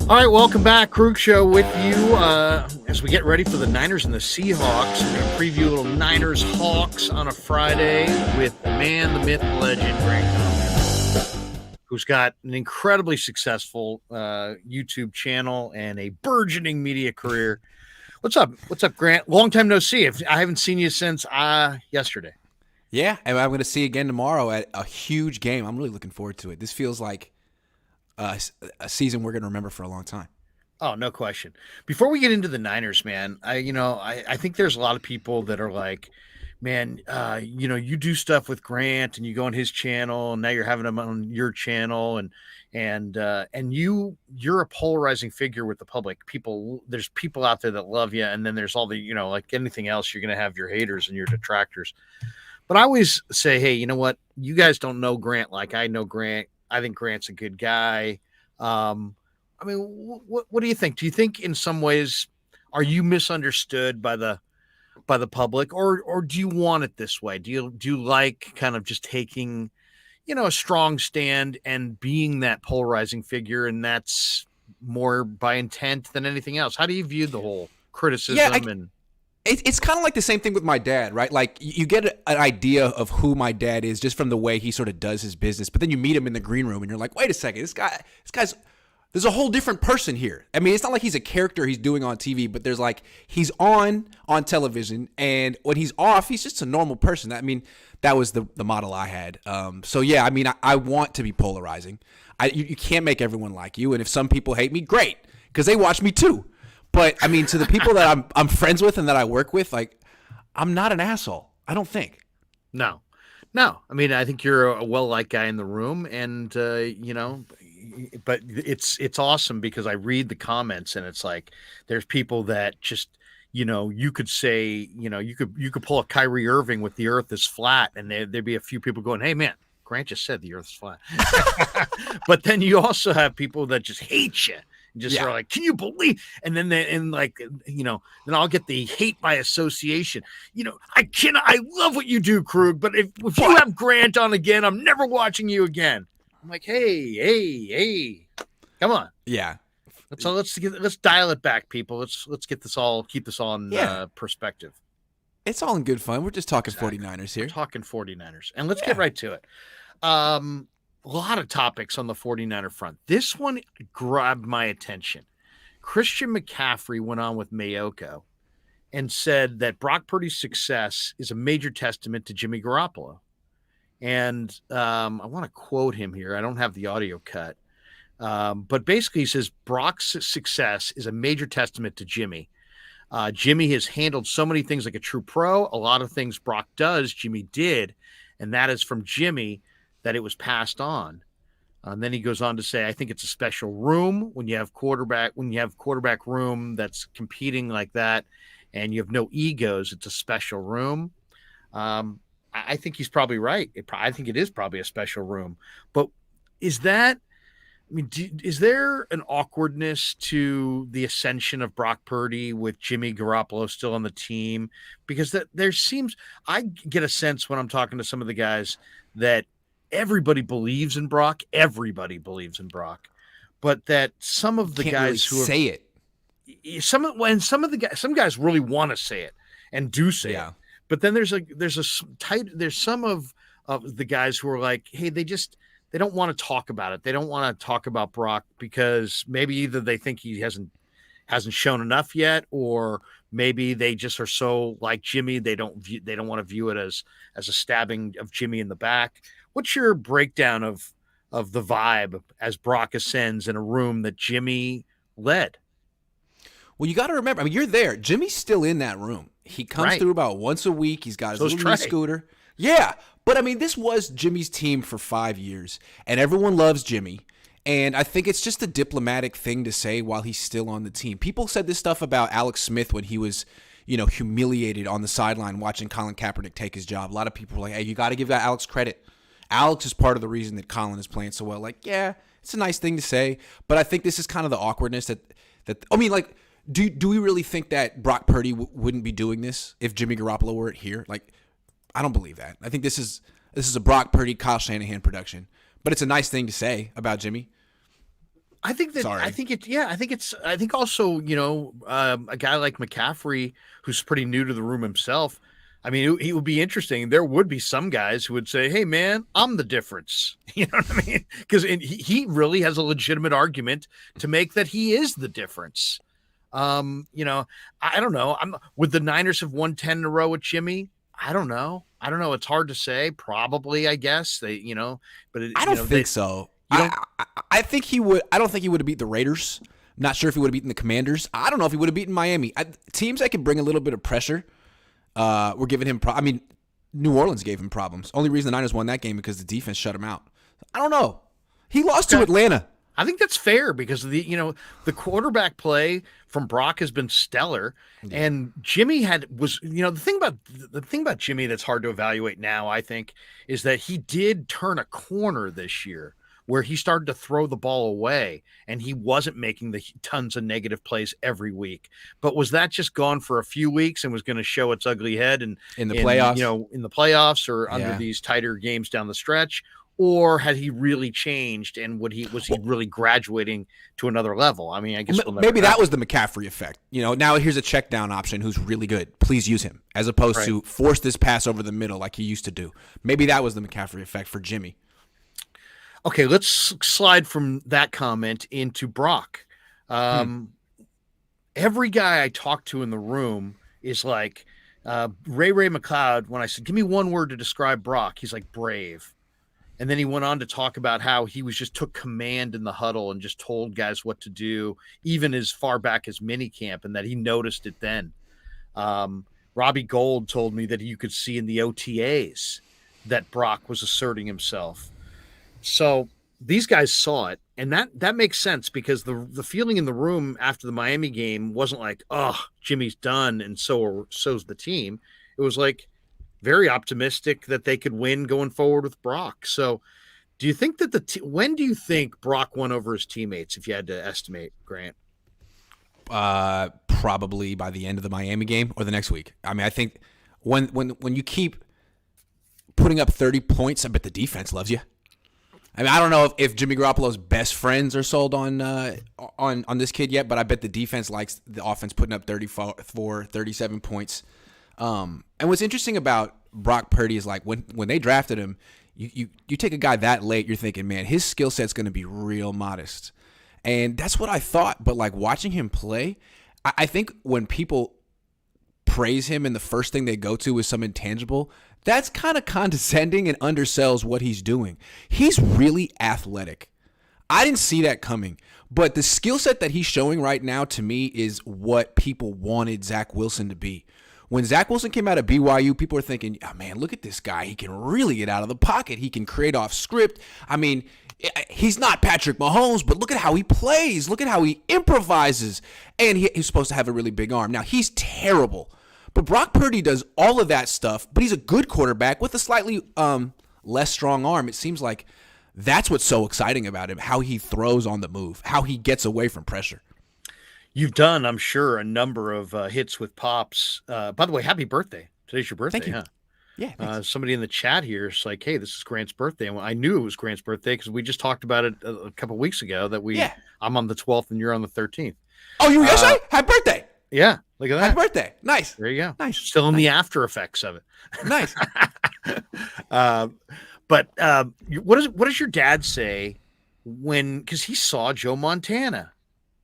All right, welcome back. Krueg Show with you as we get ready for the Niners and the Seahawks. We're going to preview a little Niners Hawks on a Friday with the man, the myth, the legend, Grant Cohn, who's got an incredibly successful YouTube channel and a burgeoning media career. What's up? What's up, Grant? Long time no see. I haven't seen you since yesterday. Yeah, and I'm going to see you again tomorrow at a huge game. I'm really looking forward to it. This feels like a season we're going to remember for a long time. Oh, no question. Before we get into the Niners, man, I think there's a lot of people that are like, man, you do stuff with Grant and you go on his channel and now you're having him on your channel and you're a polarizing figure with the public. There's people out there that love you. And then there's all the, like anything else, you're going to have your haters and your detractors. But I always say, hey, you know what? You guys don't know Grant like I know Grant. I think Grant's a good guy. What do you think? Do you think in some ways are you misunderstood by the public, or do you want it this way? Do you like kind of just taking, a strong stand and being that polarizing figure, and that's more by intent than anything else? How do you view the whole criticism? It's kind of like the same thing with my dad, right? Like you get an idea of who my dad is just from the way he sort of does his business, but then you meet him in the green room and you're like, wait a second, this guy's there's a whole different person here. I mean, it's not like he's a character he's doing on TV, but there's like he's on television, and when he's off, he's just a normal person. I mean, that was the model I had. So yeah, I mean, I want to be polarizing. You can't make everyone like you, and if some people hate me, great, because they watch me too. But I mean, to the people that I'm friends with and that I work with, like, I'm not an asshole. I don't think. No. I mean, I think you're a well-liked guy in the room, and but it's awesome because I read the comments and it's like there's people that just you could say you could pull a Kyrie Irving with the Earth is flat, and there'd be a few people going, hey man, Grant just said the Earth's flat. But then you also have people that just hate you. Are like, can you believe? And then then I'll get the hate by association. I love what you do, Krug, but if you have Grant on again, I'm never watching you again. I'm like, hey, come on. Yeah. Let's dial it back, people. Let's keep this all in perspective. It's all in good fun. We're just talking Exactly. 49ers here. We're talking 49ers. And let's get right to it. A lot of topics on the 49er front. This one grabbed my attention. Christian McCaffrey went on with Mayoko and said that Brock Purdy's success is a major testament to Jimmy Garoppolo. And I want to quote him here. I don't have the audio cut. But basically he says Brock's success is a major testament to Jimmy. Jimmy has handled so many things like a true pro. A lot of things Brock does, Jimmy did. And that is from Jimmy that it was passed on. And then he goes on to say, I think it's a special room when you have quarterback room that's competing like that and you have no egos. It's a special room. I think he's probably right. I think it is probably a special room. But is there an awkwardness to the ascension of Brock Purdy with Jimmy Garoppolo still on the team? Because I get a sense when I'm talking to some of the guys that everybody believes in Brock. Everybody believes in Brock, but that some of the guys really say it, some guys really want to say it and do say it. But then there's some of the guys who are like, hey, they don't want to talk about it. They don't want to talk about Brock because maybe either they think he hasn't shown enough yet, or maybe they just are so like Jimmy they don't want to view it as a stabbing of Jimmy in the back. What's your breakdown of the vibe as Brock ascends in a room that Jimmy led? Well, you got to remember, I mean, you're there. Jimmy's still in that room. He comes through about once a week. He's got his little scooter. Yeah. But I mean, this was Jimmy's team for 5 years, and everyone loves Jimmy. And I think it's just a diplomatic thing to say while he's still on the team. People said this stuff about Alex Smith when he was, humiliated on the sideline watching Colin Kaepernick take his job. A lot of people were like, hey, you got to give Alex credit. Alex is part of the reason that Colin is playing so well. Like, yeah, it's a nice thing to say, but I think this is kind of the awkwardness that I mean, like, do we really think that Brock Purdy wouldn't be doing this if Jimmy Garoppolo weren't here? Like, I don't believe that. I think this is a Brock Purdy, Kyle Shanahan production, but it's a nice thing to say about Jimmy. I think that Sorry. I think also, a guy like McCaffrey, who's pretty new to the room himself. I mean, he would be interesting. There would be some guys who would say, "Hey, man, I'm the difference." You know what I mean? Because he really has a legitimate argument to make that he is the difference. I don't know. Would the Niners have won 10 in a row with Jimmy? I don't know. It's hard to say. Probably, I guess but I don't think so. I think he would. I don't think he would have beat the Raiders. I'm not sure if he would have beaten the Commanders. I don't know if he would have beaten Miami. Teams that can bring a little bit of pressure were giving him. New Orleans gave him problems. Only reason the Niners won that game because the defense shut him out. I don't know. He lost to Atlanta. I think that's fair because the quarterback play from Brock has been stellar, and Jimmy the thing about Jimmy that's hard to evaluate now, I think, is that he did turn a corner this year where he started to throw the ball away and he wasn't making the tons of negative plays every week. But was that just gone for a few weeks and was going to show its ugly head in the playoffs, in the playoffs or under these tighter games down the stretch? Or had he really changed and was he really graduating to another level? I mean, I guess maybe that was the McCaffrey effect. Now here's a check down option who's really good. Please use him as opposed to force this pass over the middle like he used to do. Maybe that was the McCaffrey effect for Jimmy. Okay, let's slide from that comment into Brock. Every guy I talk to in the room is like Ray McLeod. When I said, give me one word to describe Brock, he's like brave. And then he went on to talk about how he took command in the huddle and just told guys what to do, even as far back as minicamp, and that he noticed it then. Robbie Gould told me that you could see in the OTAs that Brock was asserting himself. So these guys saw it, and that makes sense because the feeling in the room after the Miami game wasn't like, oh, Jimmy's done, and so's the team. It was like, very optimistic that they could win going forward with Brock. So do you think that when do you think Brock won over his teammates, if you had to estimate, Grant? Probably by the end of the Miami game or the next week. I mean, I think when you keep putting up 30 points, I bet the defense loves you. I mean, I don't know if Jimmy Garoppolo's best friends are sold on this kid yet, but I bet the defense likes the offense putting up 34, 37 points. And what's interesting about Brock Purdy is like when they drafted him, you take a guy that late, you're thinking, man, his skill set's going to be real modest. And that's what I thought. But like watching him play, I think when people praise him and the first thing they go to is some intangible, that's kind of condescending and undersells what he's doing. He's really athletic. I didn't see that coming. But the skill set that he's showing right now to me is what people wanted Zach Wilson to be. When Zach Wilson came out of BYU, people were thinking, oh, man, look at this guy. He can really get out of the pocket. He can create off script. I mean, he's not Patrick Mahomes, but look at how he plays. Look at how he improvises. And he's supposed to have a really big arm. Now, he's terrible. But Brock Purdy does all of that stuff, but he's a good quarterback with a slightly less strong arm. It seems like that's what's so exciting about him, how he throws on the move, how he gets away from pressure. You've done, I'm sure, a number of hits with Pops. By the way, happy birthday. Today's your birthday, Thank you. Huh? Yeah. Somebody in the chat here is like, hey, this is Grant's birthday. And I knew it was Grant's birthday because we just talked about it a couple of weeks ago that I'm on the 12th and you're on the 13th. Oh, you yesterday? Happy birthday. Yeah, look at that. Happy birthday. Nice. There you go. Nice. Still in the after effects of it. Nice. But what does your dad say because he saw Joe Montana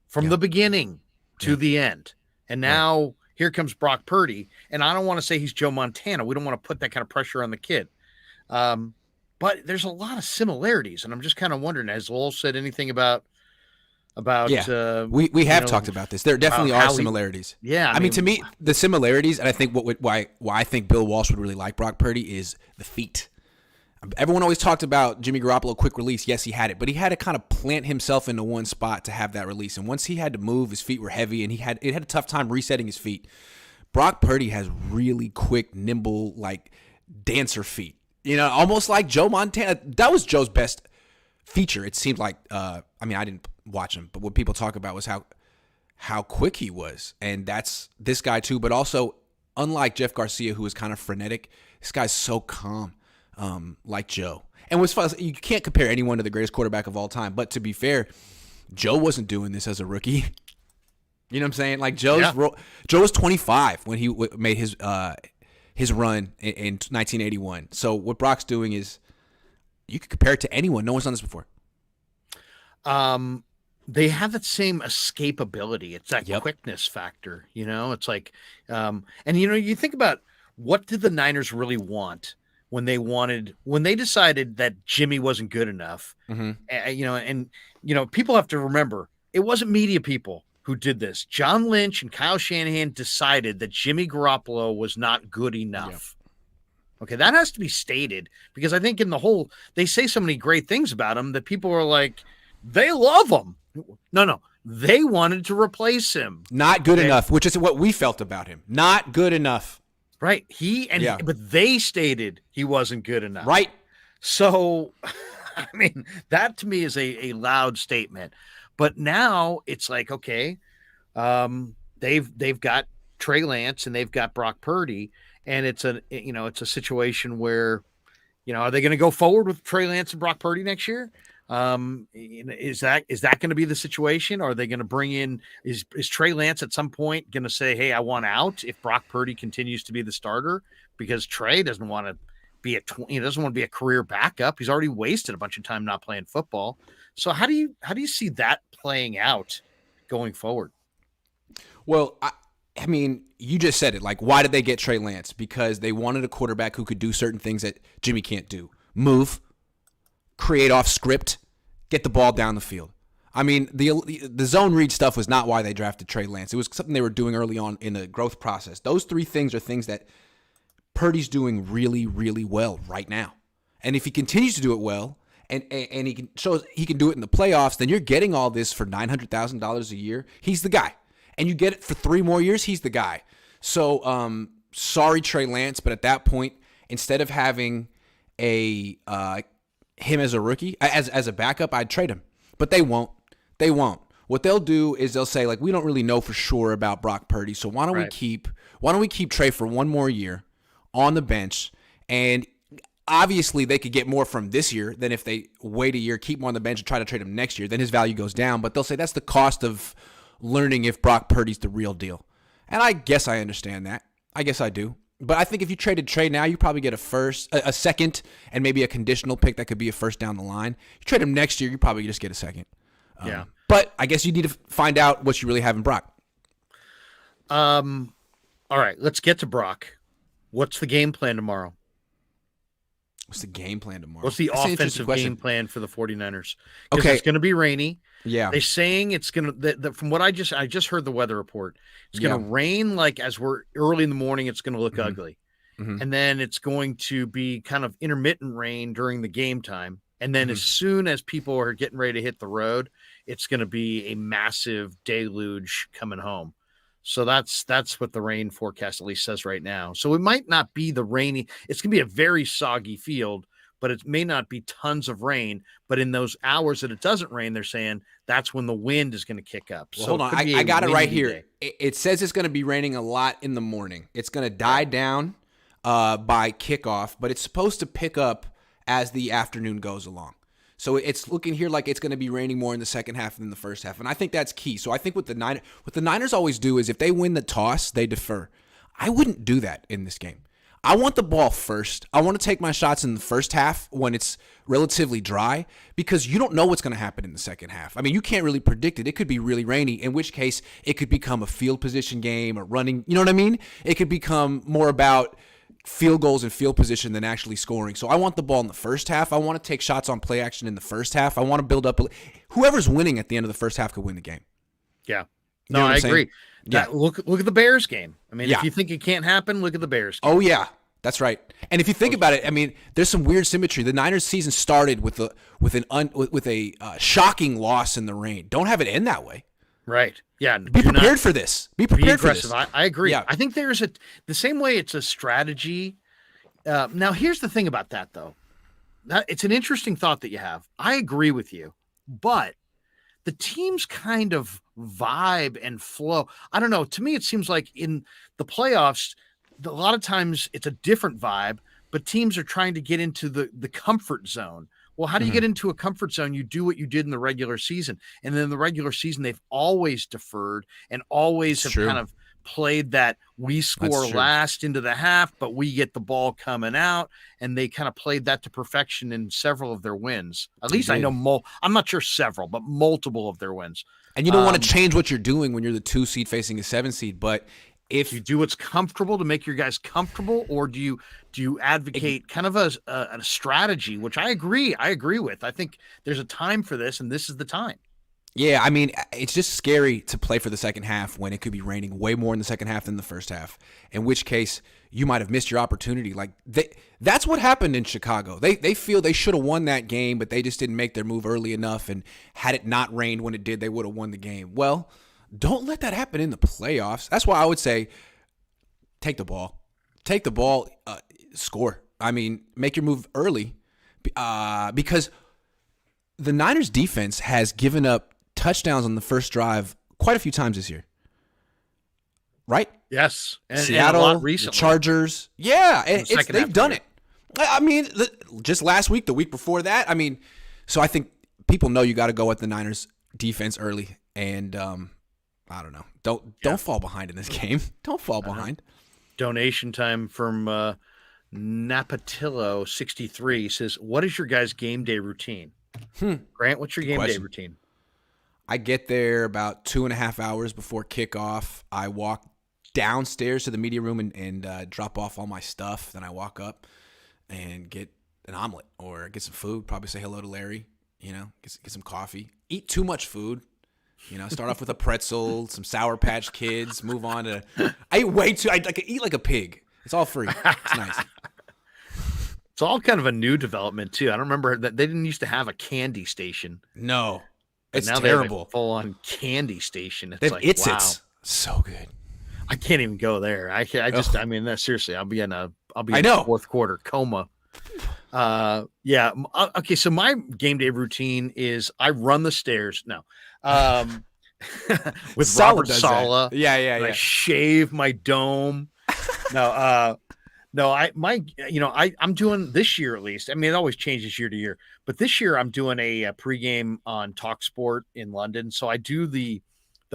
from the beginning to the end. And now here comes Brock Purdy. And I don't want to say he's Joe Montana. We don't want to put that kind of pressure on the kid. But there's a lot of similarities. And I'm just kind of wondering, has Lowell said anything about we have talked about this. There definitely are similarities. I mean, to me, the similarities, and I think why I think Bill Walsh would really like Brock Purdy is the feet. Everyone always talked about Jimmy Garoppolo quick release. Yes, he had it, but he had to kind of plant himself into one spot to have that release. And once he had to move, his feet were heavy, and it had a tough time resetting his feet. Brock Purdy has really quick, nimble, like dancer feet. Almost like Joe Montana. That was Joe's best feature. It seemed like. I didn't watch him, but what people talk about was how quick he was, and that's this guy too. But also, unlike Jeff Garcia, who is kind of frenetic, this guy's so calm. Like Joe. And what's fun, you can't compare anyone to the greatest quarterback of all time. But to be fair, Joe wasn't doing this as a rookie. You know what I'm saying? Like Joe was 25 when he made his run in 1981. So what Brock's doing is, you could compare it to anyone. No one's done this before. They have that same escapability. It's that quickness factor. It's like, and you think about, what did the Niners really want when they decided that Jimmy wasn't good enough? And people have to remember, it wasn't media people who did this. John Lynch and Kyle Shanahan decided that Jimmy Garoppolo was not good enough. Okay, that has to be stated, because I think they say so many great things about him that people are like, they love him. No, they wanted to replace him. Not good enough, which is what we felt about him. Not good enough. Right. But they stated he wasn't good enough. Right. So, I mean, that to me is a loud statement. But now it's like, okay, they've got Trey Lance and they've got Brock Purdy, and it's a situation where, are they going to go forward with Trey Lance and Brock Purdy next year? Is that going to be the situation? Or are they going to bring in, is Trey Lance at some point going to say, hey, I want out if Brock Purdy continues to be the starter? Because Trey doesn't want to be a career backup. He's already wasted a bunch of time not playing football. So how do you see that playing out going forward? Well, I mean, you just said it. Like, why did they get Trey Lance? Because they wanted a quarterback who could do certain things that Jimmy can't do. Move, create off script, get the ball down the field. I mean, the zone read stuff was not why they drafted Trey Lance. It was something they were doing early on in the growth process. Those three things are things that Purdy's doing really, really well right now. And if he continues to do it well, and he shows he can do it in the playoffs, then you're getting all this for $900,000 a year. He's the guy. And you get it for 3 more years, he's the guy. So, sorry, Trey Lance, but at that point, instead of having him as a rookie, as a backup, I'd trade him. But they won't. They won't. What they'll do is they'll say, like, we don't really know for sure about Brock Purdy, so why don't we keep Trey for 1 more year on the bench? And obviously they could get more from this year than if they wait a year, keep him on the bench, and try to trade him next year. Then his value goes down. But they'll say that's the cost of learning if Brock Purdy's the real deal. And I guess I understand that. I guess I do. But I think if you traded Trey now, you probably get a second, and maybe a conditional pick that could be a first down the line. You trade him next year, you probably just get a second. But I guess you need to find out what you really have in Brock. All right, let's get to Brock. What's the game plan tomorrow? What's the game plan tomorrow? What's the offensive game plan for the 49ers? Because Okay. it's going to be rainy. Yeah. They're saying it's going to, from what I just heard the weather report, it's going to rain like as we're early in the morning, it's going to look ugly. Mm-hmm. And then it's going to be kind of intermittent rain during the game time. And then as soon as people are getting ready to hit the road, it's going to be a massive deluge coming home. So that's what the rain forecast at least says right now. So it might not be the rainy. It's going to be a very soggy field, but it may not be tons of rain. But in those hours that it doesn't rain, they're saying that's when the wind is going to kick up. Well, so hold on. I got it right here. It says it's going to be raining a lot in the morning. It's going to die down by kickoff, but it's supposed to pick up as the afternoon goes along. So it's looking here like it's going to be raining more in the second half than the first half. And I think that's key. So I think what the Niners always do is if they win the toss, they defer. I wouldn't do that in this game. I want the ball first. I want to take my shots in the first half when it's relatively dry, because you don't know what's going to happen in the second half. I mean, you can't really predict it. It could be really rainy, in which case it could become a field position game or running. You know what I mean? It could become more about field goals and field position than actually scoring. So I want the ball in the first half. I want to take shots on play action in the first half. I want to build up. Whoever's winning at the end of the first half could win the game. Yeah. You know I agree. Yeah. Look at the Bears game. I mean, if you think it can't happen, look at the Bears game. Oh, yeah. That's right. And if you think about it, I mean, there's some weird symmetry. The Niners season started with a shocking loss in the rain. Don't have it end that way. Right. Yeah. Be prepared for this. Be prepared for this. I agree. Yeah. I think there's the same way it's a strategy. Now, here's the thing about that, though. It's an interesting thought that you have. I agree with you, but the teams kind of vibe and flow. I don't know. To me, it seems like in the playoffs, a lot of times it's a different vibe, but teams are trying to get into the comfort zone Well, how do you get into a comfort zone? You do what you did in the regular season. And then in the regular season, they've always deferred and always kind of played that we score last into the half, but we get the ball coming out. And they kind of played that to perfection in several of their wins. At least I know I'm not sure several, but multiple of their wins. And you don't want to change what you're doing when you're the 2 seed facing a 7 seed, but if you do what's comfortable to make your guys comfortable, or do you advocate kind of a strategy, which I agree with. I think there's a time for this, and this is the time. Yeah, I mean, it's just scary to play for the second half when it could be raining way more in the second half than the first half, in which case you might have missed your opportunity. Like that's what happened in Chicago. They feel they should have won that game, but they just didn't make their move early enough, and had it not rained when it did, they would have won the game. Well, don't let that happen in the playoffs. That's why I would say take the ball. Take the ball, score. I mean, make your move early because the Niners defense has given up touchdowns on the first drive quite a few times this year. Right? Yes. And Seattle, and the Chargers. Yeah, they've done it. I mean, just last week, the week before that. I mean, so I think people know you got to go at the Niners defense early, and I don't know. Don't fall behind in this game. Don't fall behind. Donation time from Napatillo 63 says, "What is your guys' game day routine?" Grant, what's your game day routine? I get there about 2.5 hours before kickoff. I walk downstairs to the media room and drop off all my stuff. Then I walk up and get an omelet or get some food. Probably say hello to Larry. Get some coffee. Eat too much food. Start off with a pretzel, some Sour Patch Kids, move on to – I eat way too – I eat like a pig. It's all free. It's nice. It's all kind of a new development, too. I don't remember that they didn't used to have a candy station. No. It's now terrible. They have a full-on candy station. It's like, wow. So good. I can't even go there. I mean, seriously, I'll be in a fourth quarter coma. Yeah. Okay. So my game day routine is I run the stairs. No. With Robert Saleh. Yeah. I shave my dome. I'm doing this year at least. I mean, it always changes year to year, but this year I'm doing a pregame on TalkSport in London. So I do the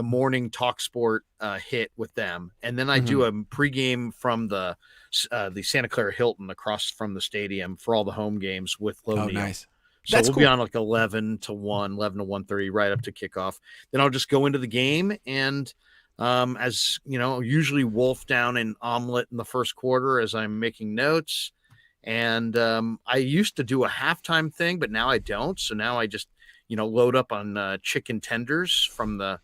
morning TalkSport hit with them, and then I do a pregame from the Santa Clara Hilton across from the stadium for all the home games with Low Neal. Nice. So we'll be on like 11 to 1:30 right up to kickoff. Then I'll just go into the game and as usually wolf down an omelet in the first quarter as I'm making notes. And I used to do a halftime thing, but now I don't. So now I just load up on chicken tenders from the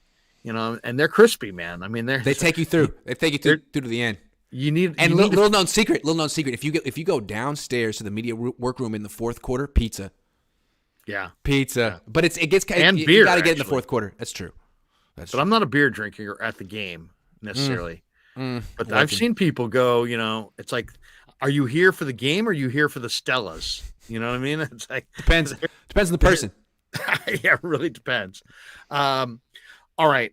and they're crispy, man. I mean, they take you through. They take you through to the end. Little known secret. If you go downstairs to the media workroom in the fourth quarter, pizza. Yeah, pizza. Yeah. But it gets and you beer. You got to get in the fourth quarter. That's true. But I'm not a beer drinker at the game necessarily. But I've seen people go. It's like, are you here for the game or are you here for the Stellas? You know what I mean? It's like depends on the person. Yeah, it really depends. All right.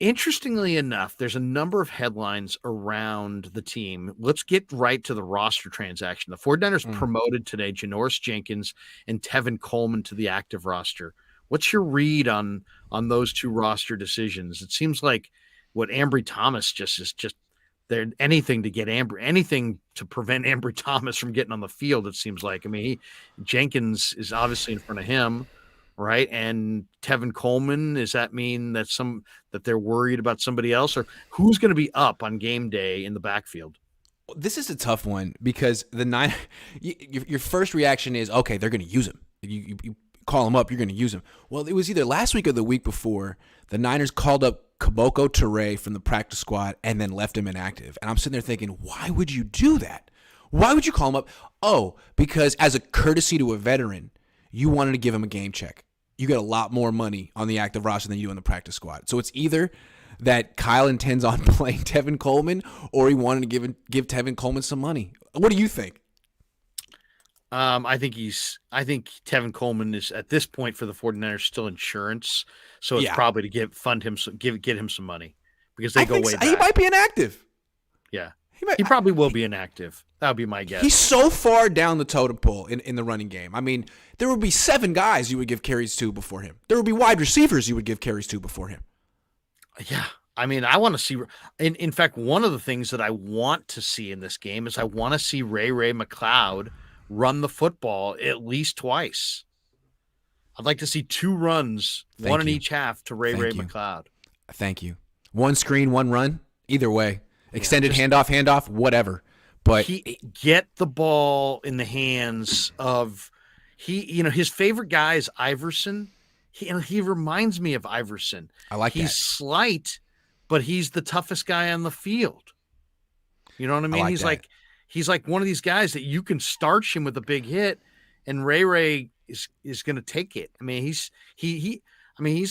Interestingly enough, there's a number of headlines around the team. Let's get right to the roster transaction. The 49ers promoted today Janoris Jenkins and Tevin Coleman to the active roster. What's your read on those two roster decisions? It seems like what Ambry Thomas is there anything to prevent Ambry Thomas from getting on the field. It seems like. I mean, Jenkins is obviously in front of him. Right. And Tevin Coleman, does that mean that they're worried about somebody else, or who's going to be up on game day in the backfield? This is a tough one because your first reaction is, okay, they're going to use him. You call him up, you're going to use him. Well, it was either last week or the week before the Niners called up Krueger Cohn from the practice squad and then left him inactive. And I'm sitting there thinking, why would you do that? Why would you call him up? Oh, because as a courtesy to a veteran, you wanted to give him a game check. You get a lot more money on the active roster than you do on the practice squad. So it's either that Kyle intends on playing Tevin Coleman or he wanted to give Tevin Coleman some money. What do you think? I think Tevin Coleman is at this point for the 49ers still insurance. So it's probably to get him some money because they go way back. He might be inactive. Yeah. He probably will be inactive. That would be my guess. He's so far down the totem pole in the running game. I mean, there would be 7 guys you would give carries to before him. There would be wide receivers you would give carries to before him. Yeah. I mean, I want to see – in fact, one of the things that I want to see in this game is I want to see Ray McCloud run the football at least twice. I'd like to see 2 runs, one in each half to Ray McCloud. Thank you. 1 screen, 1 run, either way. Extended handoff, whatever. But get the ball in the hands of his favorite guy is Iverson. He reminds me of Iverson. I like he's that. Slight, but he's the toughest guy on the field. You know what I mean? He's like one of these guys that you can starch him with a big hit, and Ray is going to take it. I mean, he's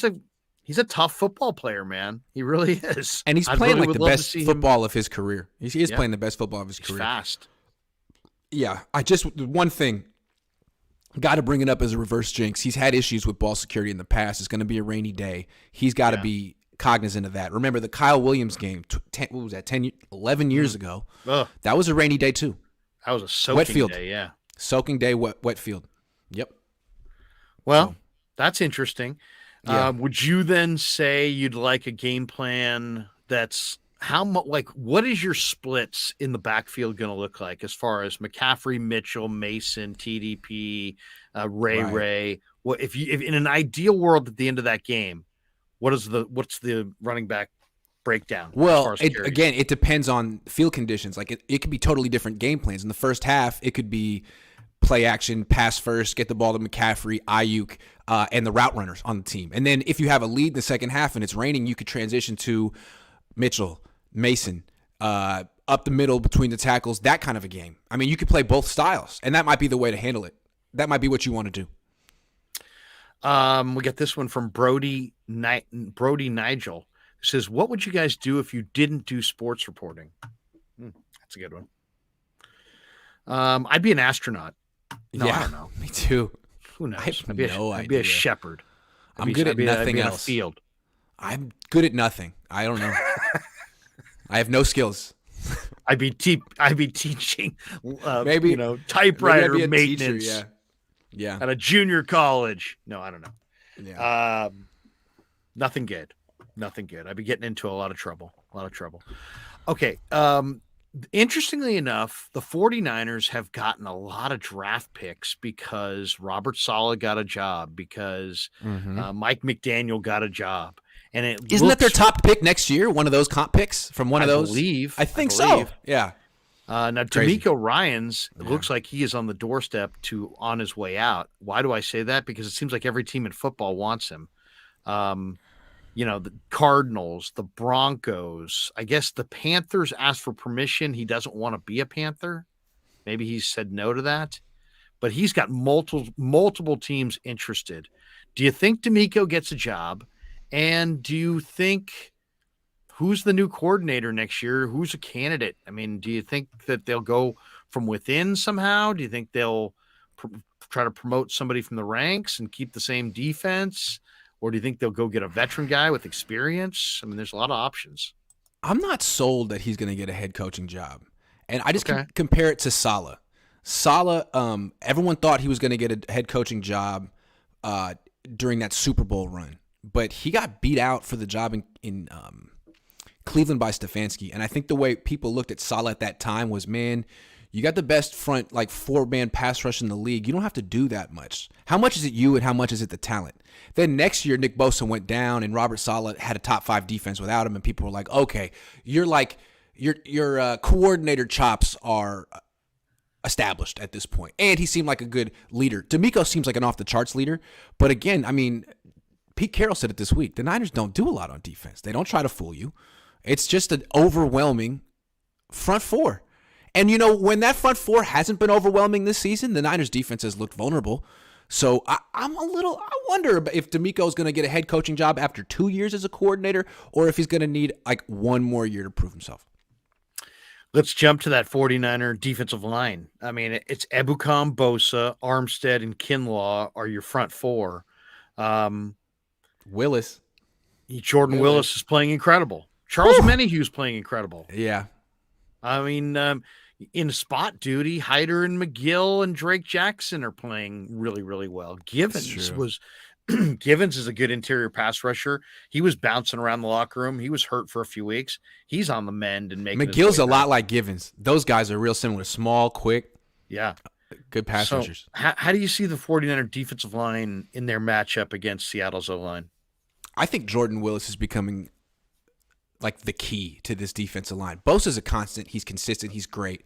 a tough football player, man. He really is. And he's playing like the best football of his career. He is playing the best football of his career. Fast. Yeah. One thing, got to bring it up as a reverse jinx. He's had issues with ball security in the past. It's going to be a rainy day. He's got to be cognizant of that. Remember the Kyle Williams game, 11 years ago? That was a rainy day too. That was a soaking day, yeah. Soaking day, wet field. Yep. Well, that's interesting. Yeah. Would you then say you'd like a game plan that's how much? Like, what is your splits in the backfield going to look like as far as McCaffrey, Mitchell, Mason, TDP, Ray? What if in an ideal world at the end of that game? What's the running back breakdown? Well, it depends on field conditions. Like it could be totally different game plans. In the first half, it could be play action, pass first, get the ball to McCaffrey, Ayuk, and the route runners on the team. And then if you have a lead in the second half and it's raining, you could transition to Mitchell, Mason, up the middle between the tackles, that kind of a game. I mean, you could play both styles, and that might be the way to handle it. That might be what you want to do. We got this one from Brody Nigel, who says, what would you guys do if you didn't do sports reporting? That's a good one. I'd be an astronaut. No, I don't know. Me too. Who knows? I'd be a shepherd. I'm good at nothing else. Field. I'm good at nothing. I don't know. I have no skills. I'd be teaching, maybe typewriter maybe maintenance. Teacher, yeah. At a junior college. No, I don't know. Yeah. Nothing good. I'd be getting into a lot of trouble. Okay. Interestingly enough, the 49ers have gotten a lot of draft picks because Robert Saleh got a job, because Mike McDaniel got a job. And isn't that their top pick next year? One of those comp picks from one of those? I think so. Yeah. Now, DeMeco Ryans, it looks like he is on the doorstep on his way out. Why do I say that? Because it seems like every team in football wants him. The Cardinals, the Broncos, I guess the Panthers asked for permission. He doesn't want to be a Panther. Maybe he said no to that, but he's got multiple teams interested. Do you think DeMeco gets a job? And do you think who's the new coordinator next year? Who's a candidate? I mean, do you think that they'll go from within somehow? Do you think they'll try to promote somebody from the ranks and keep the same defense? Or do you think they'll go get a veteran guy with experience? I mean, there's a lot of options. I'm not sold that he's going to get a head coaching job. And I just compare it to Saleh. Saleh, everyone thought he was going to get a head coaching job during that Super Bowl run. But he got beat out for the job in Cleveland by Stefanski. And I think the way people looked at Saleh at that time was, man, you got the best front, 4-man pass rush in the league. You don't have to do that much. How much is it you and how much is it the talent? Then next year, Nick Bosa went down and Robert Saleh had a top 5 defense without him. And people were like, okay, your coordinator chops are established at this point. And he seemed like a good leader. DeMeco seems like an off-the-charts leader. But again, I mean, Pete Carroll said it this week. The Niners don't do a lot on defense. They don't try to fool you. It's just an overwhelming front four. And, when that front four hasn't been overwhelming this season, the Niners defense has looked vulnerable. So I wonder if DeMeco is going to get a head coaching job after 2 years as a coordinator, or if he's going to need one more year to prove himself. Let's jump to that 49er defensive line. I mean, it's Ebukam, Bosa, Armstead, and Kinlaw are your front four. Willis. Jordan Willis is playing incredible. Charles Menehue's playing incredible. Yeah. I mean, in spot duty, Hyder and McGill and Drake Jackson are playing really, really well. Givens is a good interior pass rusher. He was bouncing around the locker room. He was hurt for a few weeks. He's on the mend and making McGill's a lot like Givens. Those guys are real similar. Small, quick. Yeah. Good pass rushers. How do you see the 49er defensive line in their matchup against Seattle's O-line? I think Jordan Willis is becoming like the key to this defensive line. Bosa's a constant. He's consistent. He's great.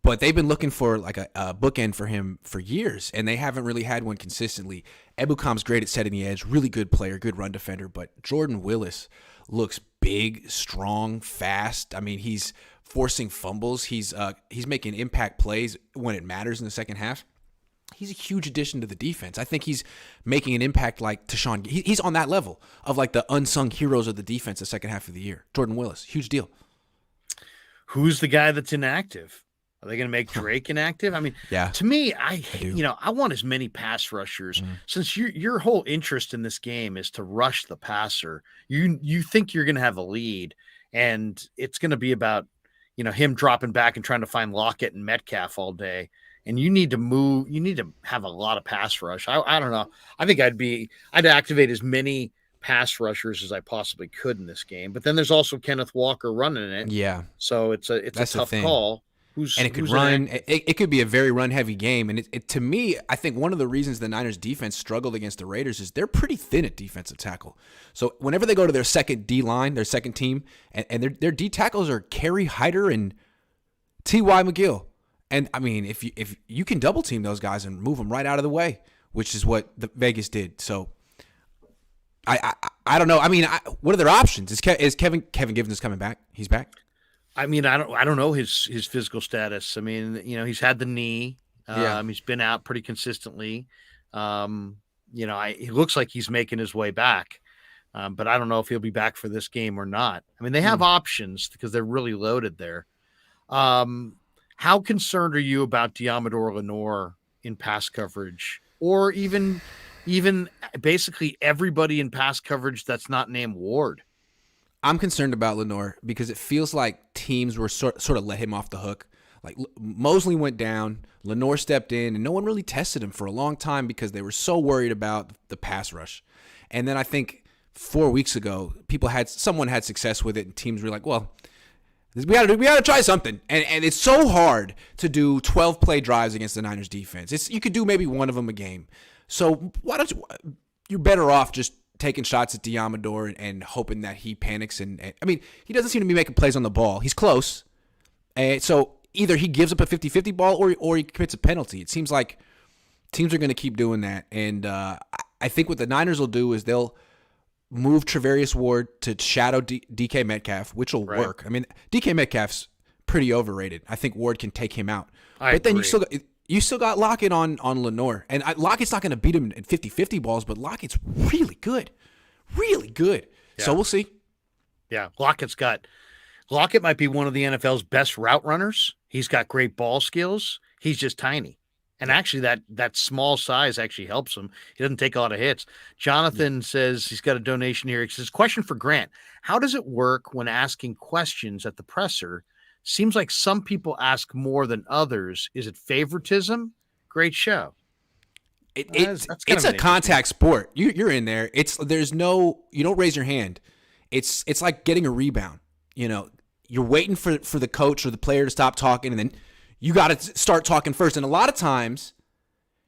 But they've been looking for like a bookend for him for years, and they haven't really had one consistently. Ebukam's great at setting the edge, really good player, good run defender, but Jordan Willis looks big, strong, fast. I mean, he's forcing fumbles. He's making impact plays when it matters in the second half. He's a huge addition to the defense. I think he's making an impact like Tashawn. He's on that level of like the unsung heroes of the defense the second half of the year. Jordan Willis, huge deal. Who's the guy that's inactive? Are they going to make Drake inactive? I mean, yeah. To me, I want as many pass rushers. Since your whole interest in this game is to rush the passer. You think you're going to have a lead, and it's going to be about him dropping back and trying to find Lockett and Metcalf all day. And you need to move. You need to have a lot of pass rush. I don't know. I think I'd activate as many pass rushers as I possibly could in this game. But then there's also Kenneth Walker running it. Yeah. So it's a tough call. It could run. It could be a very run-heavy game. And to me, I think one of the reasons the Niners defense struggled against the Raiders is they're pretty thin at defensive tackle. So whenever they go to their second D line, their second team, and their D tackles are Kerry Hyder and T.Y. McGill. And I mean, if you can double team those guys and move them right out of the way, which is what the Vegas did. So I don't know. I mean, what are their options? Is Kevin Givens coming back? He's back. I mean, I don't know his physical status. I mean, he's had the knee. He's been out pretty consistently. It looks like he's making his way back. But I don't know if he'll be back for this game or not. I mean, they have options because they're really loaded there. How concerned are you about Diamador Lenore in pass coverage, or even basically everybody in pass coverage that's not named Ward? I'm concerned about Lenore because it feels like teams were sort of let him off the hook. Like Mosley went down, Lenore stepped in, and no one really tested him for a long time because they were so worried about the pass rush. And then I think 4 weeks ago, someone had success with it, and teams were like, well, we got to try something. And it's so hard to do 12-play drives against the Niners defense. You could do maybe one of them a game. So why don't you're better off just taking shots at Diamador and hoping that he panics. And I mean, he doesn't seem to be making plays on the ball. He's close. So either he gives up a 50-50 ball or he commits a penalty. It seems like teams are going to keep doing that. And I think what the Niners will do is they'll move Travarius Ward to shadow DK Metcalf, which will work. I mean, DK Metcalf's pretty overrated. I think Ward can take him out. I agree. You still got Lockett on Lenore. And Lockett's not going to beat him in 50-50 balls, but Lockett's really good. Really good. Yeah. So we'll see. Yeah, Lockett might be one of the NFL's best route runners. He's got great ball skills. He's just tiny. And actually that small size actually helps him. He doesn't take a lot of hits. Jonathan says he's got a donation here. He says, question for Grant. How does it work when asking questions at the presser? Seems like some people ask more than others. Is it favoritism? Great show. It's a contact sport. You're in there. You don't raise your hand. It's like getting a rebound. You're waiting for the coach or the player to stop talking, and then you got to start talking first. And a lot of times,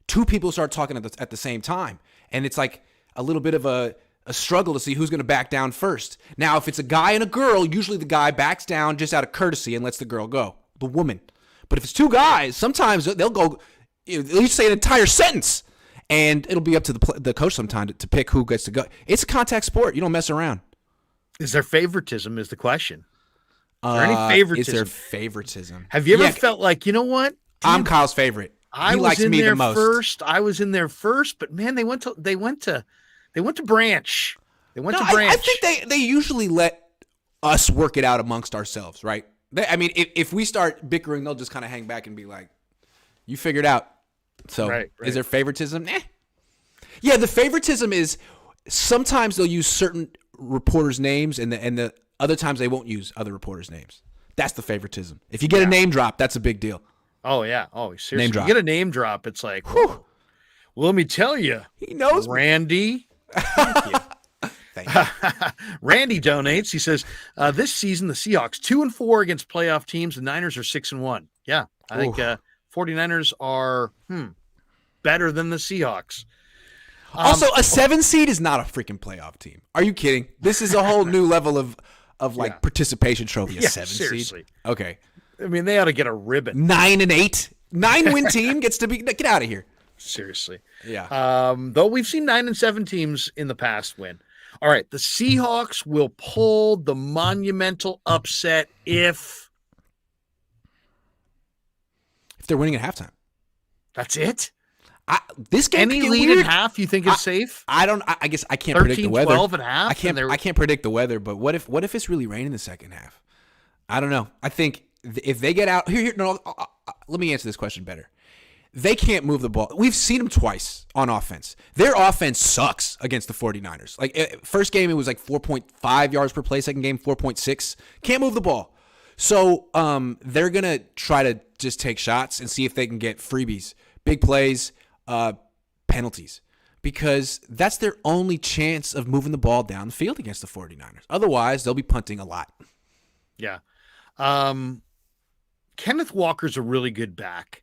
two people start talking at the same time, and it's like a little bit of a struggle to see who's going to back down first. Now, if it's a guy and a girl, usually the guy backs down just out of courtesy and lets the girl go, the woman. But if it's two guys, sometimes they'll go, they'll say an entire sentence, and it'll be up to the coach sometime to pick who gets to go. It's a contact sport. You don't mess around. Is there favoritism is the question. Is there any favoritism? Is there favoritism? Have you ever felt like, you know what? I'm Kyle's favorite. He likes me the most. I was in there first, but man, they went to Branch. I think they usually let us work it out amongst ourselves, right? If we start bickering, they'll just kind of hang back and be like, "You figured out." So, right. Is there favoritism? Yeah, the favoritism is sometimes they'll use certain reporters' names, and the other times they won't use other reporters' names. That's the favoritism. If you get a name drop, that's a big deal. Oh, yeah. Oh, seriously. Name drop. You get a name drop, it's like, whew. Well, let me tell you. He knows Randy. Thank you. Thank you. Randy donates. He says, this season, the Seahawks 2-4 against playoff teams. The Niners are 6-1. Yeah, I think 49ers are better than the Seahawks. Also, a 7 seed is not a freaking playoff team. Are you kidding? This is a whole new level of participation trophy. A 7 seriously. seed. Okay. I mean, they ought to get a ribbon. 9-8. 9-win team gets to be get out of here. Seriously. Yeah. Though we've seen 9-7 teams in the past win. All right, the Seahawks will pull the monumental upset if they're winning at halftime. That's it. This game any lead weird. At half you think is safe? I guess I can't predict the weather. 13-12 at half. I can't predict the weather, but what if it's really raining in the second half? I don't know. I think if they get out here, no. Let me answer this question better. They can't move the ball. We've seen them twice on offense. Their offense sucks against the 49ers. Like first game, it was like 4.5 yards per play. Second game, 4.6. Can't move the ball. So they're going to try to just take shots and see if they can get freebies, big plays, penalties, because that's their only chance of moving the ball down the field against the 49ers. Otherwise, they'll be punting a lot. Yeah. Kenneth Walker's a really good back.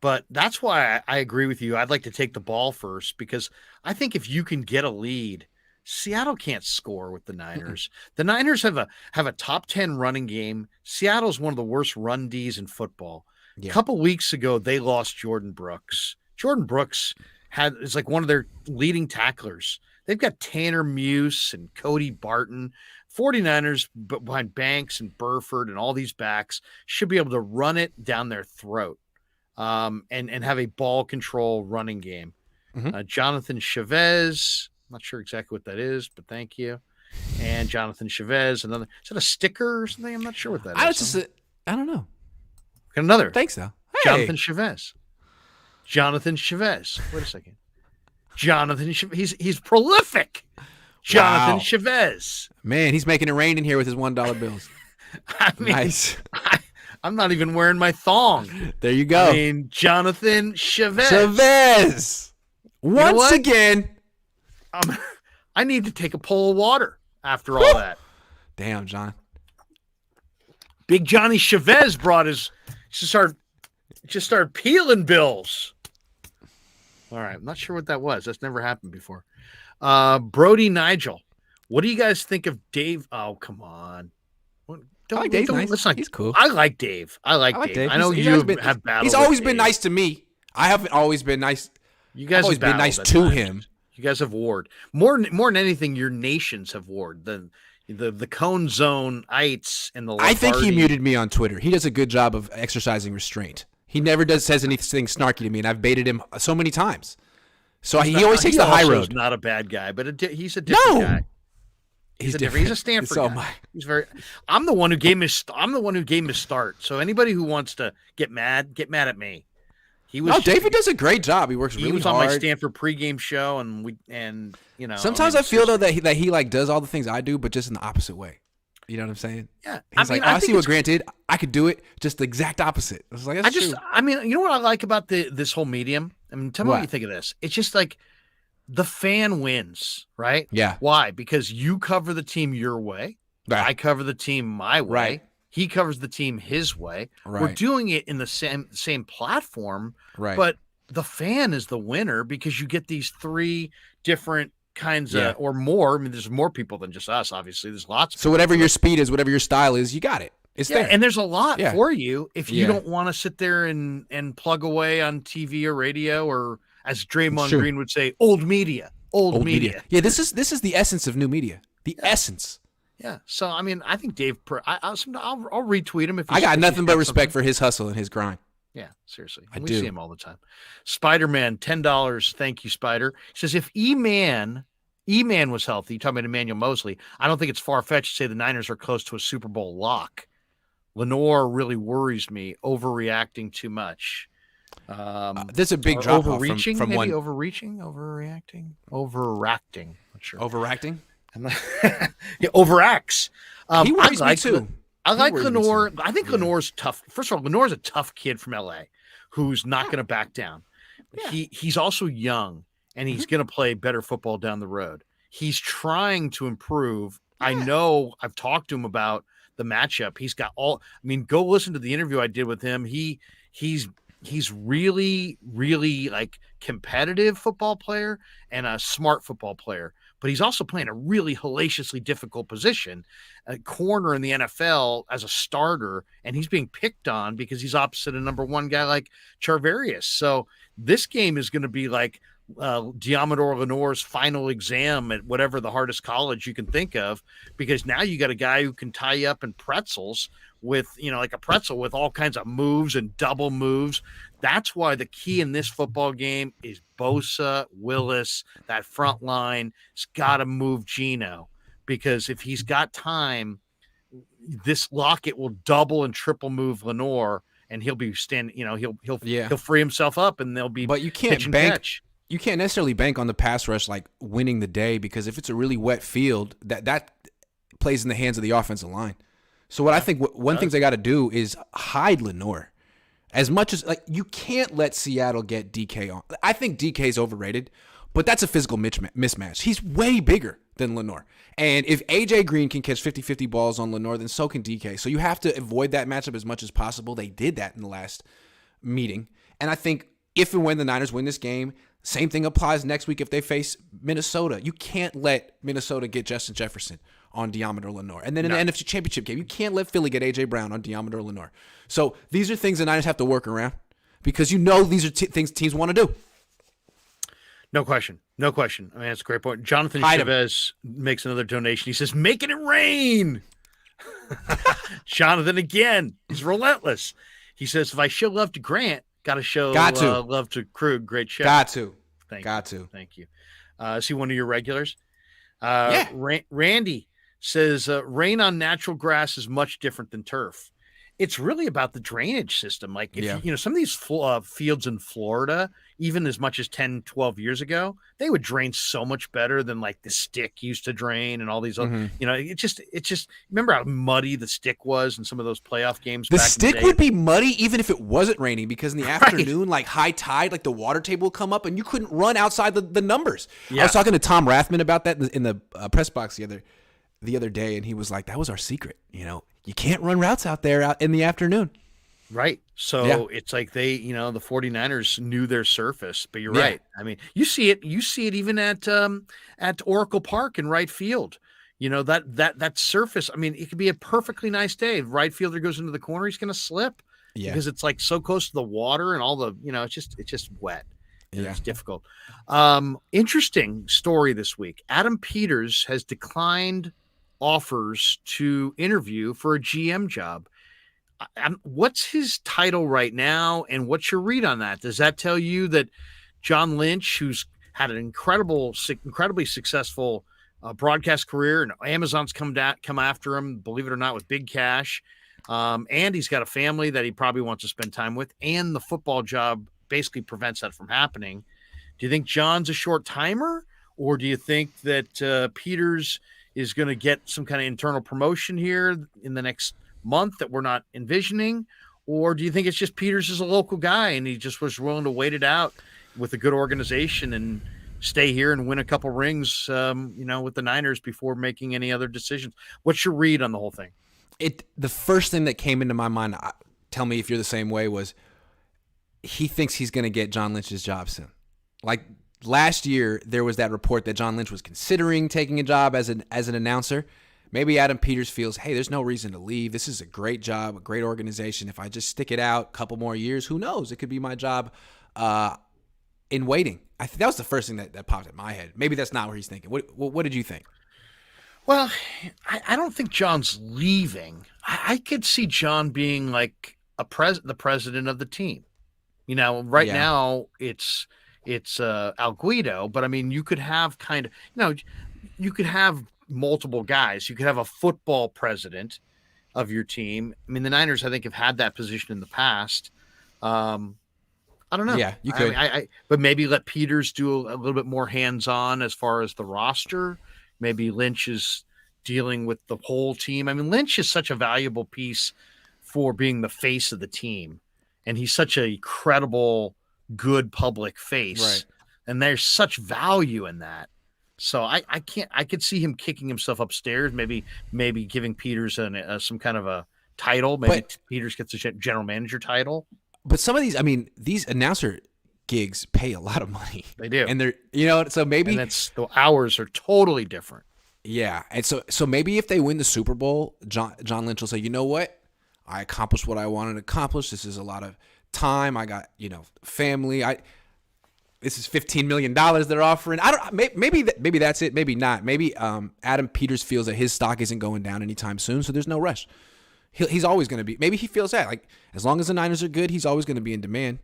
But that's why I agree with you. I'd like to take the ball first because I think if you can get a lead, Seattle can't score with the Niners. The Niners have a top 10 running game. Seattle's one of the worst run Ds in football. Yeah. A couple weeks ago, they lost Jordan Brooks. Jordan Brooks is like one of their leading tacklers. They've got Tanner Muse and Cody Barton. 49ers behind Banks and Burford and all these backs should be able to run it down their throat. And have a ball control running game. Mm-hmm. Jonathan Chavez, I'm not sure exactly what that is, but thank you. And Jonathan Chavez, is that a sticker or something? I'm not sure what that is. I don't know. Got another. Thanks, though. Hey. Jonathan Chavez. Wait a second. Jonathan Chavez. He's prolific. Jonathan Chavez. Man, he's making it rain in here with his $1 bills. I mean, nice. I'm not even wearing my thong. There you go. I mean, Jonathan Chavez. Once again. I need to take a pull of water after all that. Damn, John. Big Johnny Chavez just started peeling bills. All right. I'm not sure what that was. That's never happened before. Brody Nigel. What do you guys think of Dave? Oh, come on. I like Dave. Nice. He's cool. I like Dave. I like Dave. I know you have battled. He's always been nice to me. I haven't always been nice. You guys have always been nice to him. You guys have warred more than anything. Your nations have warred the Cohn zone ites and the. Lombardi. I think he muted me on Twitter. He does a good job of exercising restraint. He never says anything snarky to me, and I've baited him so many times. So he always takes the high road. He's not a bad guy, but he's a different guy. He's different. He's a Stanford guy. He's very. I'm the one who gave him his start. So anybody who wants to get mad at me. David does a great job. He works really hard. He was on my Stanford pregame show, and Sometimes I feel though that he like does all the things I do, but just in the opposite way. You know what I'm saying? Yeah. I see what Grant did. I could do it just the exact opposite. I was like, that's true. You know what I like about this whole medium? I mean, tell me what you think of this. It's just like. The fan wins, right? Yeah. Why? Because you cover the team your way. Right. I cover the team my way. Right. He covers the team his way. Right. We're doing it in the same platform. Right. But the fan is the winner because you get these three different kinds of or more. I mean, there's more people than just us, obviously. There's lots. So whatever your speed is, whatever your style is, you got it. It's there. And there's a lot for you if you don't want to sit there and plug away on TV or radio or as Draymond Green would say, old media. Old media. Yeah, this is the essence of new media. The essence. Yeah. So, I mean, I think Dave, I'll retweet him. I got nothing but respect for his hustle and his grind. Yeah, seriously. We see him all the time. Spider-Man, $10. Thank you, Spider. He says, if E-Man was healthy, talking about Emmanuel Mosley, I don't think it's far-fetched to say the Niners are close to a Super Bowl lock. Lenore really worries me, overreacting too much. There's a big drop overreaching, from one. Overreaching, overreacting, overacting. Not sure. Overacting? Overacts. He worries me too. I like Lenore. I think Lenore's tough. First of all, Lenore's a tough kid from LA who's not going to back down. Yeah. He's also young, and he's going to play better football down the road. He's trying to improve. Yeah. I know I've talked to him about the matchup. He's got go listen to the interview I did with him. He's really, really like competitive football player and a smart football player, but he's also playing a really hellaciously difficult position, a corner in the NFL as a starter, and he's being picked on because he's opposite a number one guy like Charvarius. So this game is going to be like Diamador Lenore's final exam at whatever the hardest college you can think of, because now you got a guy who can tie you up in pretzels with, like a pretzel with all kinds of moves and double moves. That's why the key in this football game is Bosa, Willis, that front line. It's got to move Geno, because if he's got time, this Lockett will double and triple move Lenore, and he'll be standing, he'll free himself up, and they'll be, but you can't bank. You can't necessarily bank on the pass rush like winning the day, because if it's a really wet field, that plays in the hands of the offensive line. So what I think one thing they got to do is hide Lenore. As much as you can't let Seattle get DK on. I think DK is overrated, but that's a physical mismatch. He's way bigger than Lenore. And if AJ Green can catch 50-50 balls on Lenore, then so can DK. So you have to avoid that matchup as much as possible. They did that in the last meeting. And I think if and when the Niners win this game, same thing applies next week if they face Minnesota. You can't let Minnesota get Justin Jefferson on Diamador Lenore. And then in the NFC Championship game, you can't let Philly get A.J. Brown on Diamador Lenore. So these are things the Niners have to work around, because these are things teams want to do. No question. I mean, that's a great point. Jonathan Chavez makes another donation. He says, making it rain. Jonathan, again, he's relentless. He says, if I show love to Grant, got to show love to Krueg. Great show. Thank you. Thank you. Is he one of your regulars? Yeah. Randy says rain on natural grass is much different than turf. It's really about the drainage system. Like, if some of these fields in Florida, even as much as 10, 12 years ago, they would drain so much better than like the stick used to drain and all these other, it just, remember how muddy the stick was in some of those playoff games? The stick would be muddy even if it wasn't raining, because in the afternoon, like high tide, like the water table would come up and you couldn't run outside the numbers. Yeah. I was talking to Tom Rathman about that in the press box the other day, and he was like, that was our secret. You can't run routes out there out in the afternoon. Right. So it's like they, the 49ers knew their surface, but you're right. I mean, you see it even at Oracle Park in right field. That surface, I mean, it could be a perfectly nice day. Right fielder goes into the corner, he's going to slip because it's like so close to the water and all the, it's just wet. Yeah. It's difficult. Interesting story this week. Adam Peters has declined offers to interview for a GM job. What's his title right now, and what's your read on that? Does that tell you that John Lynch, who's had an incredibly successful broadcast career, and Amazon's come after him, believe it or not, with big cash, and he's got a family that he probably wants to spend time with, and the football job basically prevents that from happening? Do you think John's a short timer, or do you think that Peters is going to get some kind of internal promotion here in the next month that we're not envisioning? Or do you think it's just Peters is a local guy and he just was willing to wait it out with a good organization and stay here and win a couple rings, with the Niners before making any other decisions? What's your read on the whole thing? The first thing that came into my mind, tell me if you're the same way, was he thinks he's going to get John Lynch's job soon. Like last year, there was that report that John Lynch was considering taking a job as an announcer. Maybe Adam Peters feels, hey, there's no reason to leave. This is a great job, a great organization. If I just stick it out a couple more years, who knows? It could be my job in waiting. I think that was the first thing that popped in my head. Maybe that's not what he's thinking. What did you think? Well, I don't think John's leaving. I could see John being like the president of the team. Now it's Al Guido, but I mean, you could have you could have multiple guys. You could have a football president of your team. I mean, the Niners, I think, have had that position in the past. I don't know. Yeah, you could. But maybe let Peters do a little bit more hands-on as far as the roster. Maybe Lynch is dealing with the whole team. I mean, Lynch is such a valuable piece for being the face of the team, and he's such a credible, good public face. Right. And there's such value in that. So I could see him kicking himself upstairs, maybe giving Peters some kind of a title. Maybe Peters gets a general manager title. But some of these announcer gigs pay a lot of money. They do. And they're, so maybe the hours are totally different. Yeah. And so maybe if they win the Super Bowl, John Lynch will say, you know what? I accomplished what I wanted to accomplish. This is a lot of time. I got, family. This is $15 million they're offering. Maybe that's it. Maybe not. Maybe Adam Peters feels that his stock isn't going down anytime soon, so there's no rush. He's always going to be. Maybe he feels that as long as the Niners are good, he's always going to be in demand.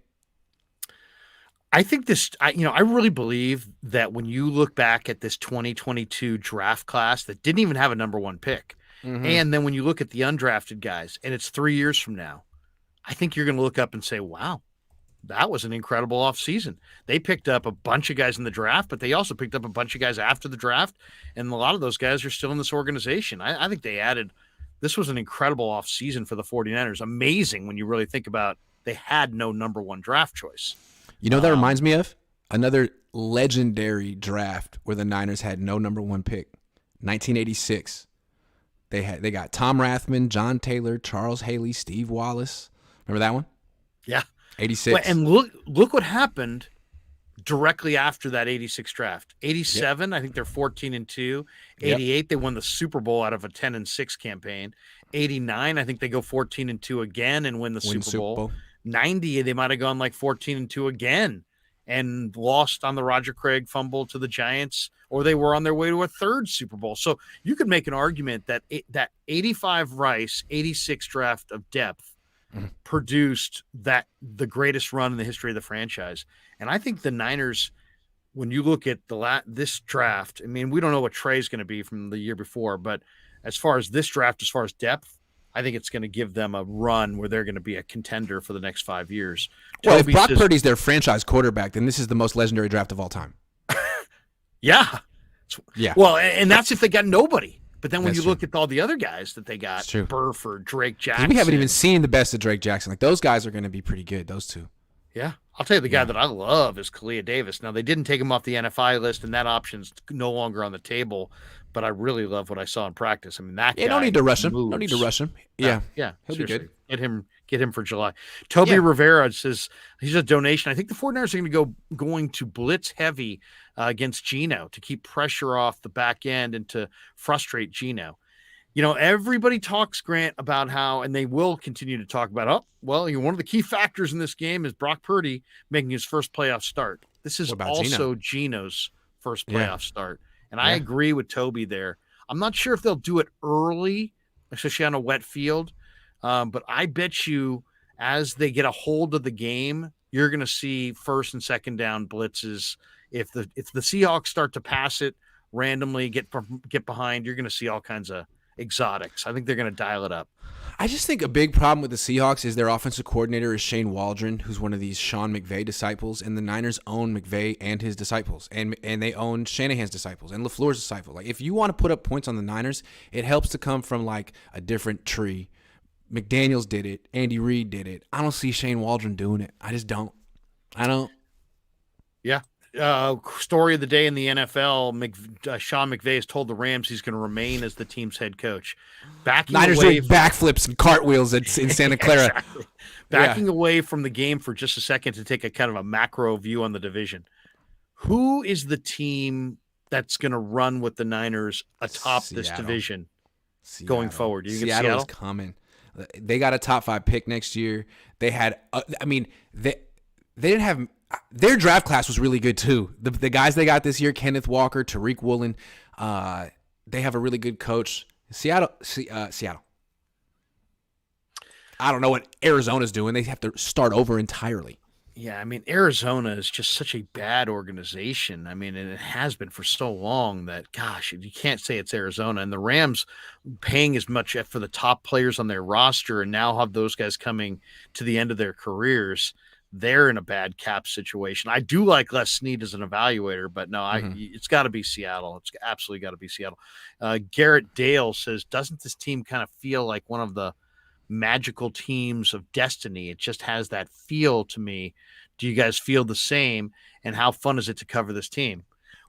I think I really believe that when you look back at this 2022 draft class that didn't even have a number one pick, and then when you look at the undrafted guys, and it's 3 years from now, I think you're going to look up and say, wow, that was an incredible offseason. They picked up a bunch of guys in the draft, but they also picked up a bunch of guys after the draft, and a lot of those guys are still in this organization. I think this was an incredible offseason for the 49ers. Amazing when you really think about they had no number one draft choice. That reminds me of another legendary draft where the Niners had no number one pick. 1986. They got Tom Rathman, John Taylor, Charles Haley, Steve Wallace. Remember that one? Yeah. 86. Well, and look what happened directly after that 86 draft. 87, I think they're 14-2. 88, they won the Super Bowl out of a 10-6 campaign. 89, I think they go 14-2 again and win the Super Bowl. 90, they might have gone 14-2 again and lost on the Roger Craig fumble to the Giants, or they were on their way to a third Super Bowl. So you could make an argument that that 85 Rice, 86 draft of depth produced the greatest run in the history of the franchise. And I think the Niners, when you look at this draft, I mean, we don't know what Trey's going to be from the year before, but as far as this draft, as far as depth, I think it's going to give them a run where they're going to be a contender for the next 5 years. Well, if Brock Purdy's their franchise quarterback, then this is the most legendary draft of all time. Yeah. Well, and that's if they got nobody. But then when you look at all the other guys that they got, Burford, Drake Jackson. We haven't even seen the best of Drake Jackson. Those guys are going to be pretty good, those two. Yeah. I'll tell you the guy that I love is Kalia Davis. Now, they didn't take him off the NFI list, and that option's no longer on the table. But I really love what I saw in practice. I mean, that guy no need to rush him. moves. No need to rush him. Yeah. He'll be good. Get him for July. Toby Rivera says he's a donation. I think the 49ers are going to blitz heavy against Geno to keep pressure off the back end and to frustrate Geno. Everybody talks, Grant, about how, and they will continue to talk about, one of the key factors in this game is Brock Purdy making his first playoff start. This is also Geno's first playoff start. And I agree with Toby there. I'm not sure if they'll do it early, especially on a wet field. But I bet you as they get a hold of the game, you're going to see first and second down blitzes. If the Seahawks start to pass it randomly, get behind, you're going to see all kinds of exotics. I think they're going to dial it up. I just think a big problem with the Seahawks is their offensive coordinator is Shane Waldron, who's one of these Sean McVay disciples, and the Niners own McVay and his disciples, and they own Shanahan's disciples and LaFleur's disciples. If you want to put up points on the Niners, it helps to come from a different tree. McDaniels did it. Andy Reid did it. I don't see Shane Waldron doing it. I just don't. Yeah. Story of the day in the NFL, Sean McVay has told the Rams he's going to remain as the team's head coach. Niners doing backflips and cartwheels in Santa Clara. Exactly. Backing away from the game for just a second to take a kind of a macro view on the division. Who is the team that's going to run with the Niners atop this division going forward? You think Seattle is coming. They got a top 5 pick next year. They had, they didn't have. Their draft class was really good too. The guys they got this year, Kenneth Walker, Tariq Woolen, they have a really good coach. Seattle. I don't know what Arizona's doing. They have to start over entirely. Yeah, I mean, Arizona is just such a bad organization. I mean, and it has been for so long that, gosh, you can't say it's Arizona. And the Rams paying as much for the top players on their roster and now have those guys coming to the end of their careers. they're in a bad cap situation. I do like Les Snead as an evaluator, but no, it's got to be Seattle. It's absolutely got to be Seattle. Garrett Dale says, doesn't this team kind of feel like one of the magical teams of destiny? It just has that feel to me. Do you guys feel the same? And how fun is it to cover this team?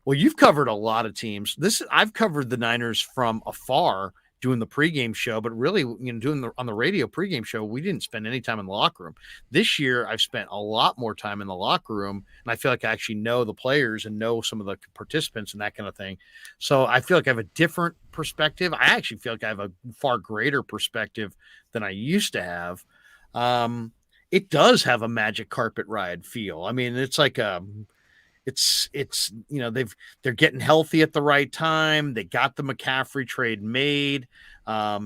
Well, you've covered a lot of teams. I've covered the Niners from afar doing the pregame show, but really, doing on the radio pregame show, we didn't spend any time in the locker room. This year, I've spent a lot more time in the locker room, and I feel like I actually know the players and know some of the participants and that kind of thing. So I feel like I have a different perspective. I actually feel like I have a far greater perspective than I used to have. It does have a magic carpet ride feel. I mean, it's like it's they're getting healthy at the right time. They got the McCaffrey trade made.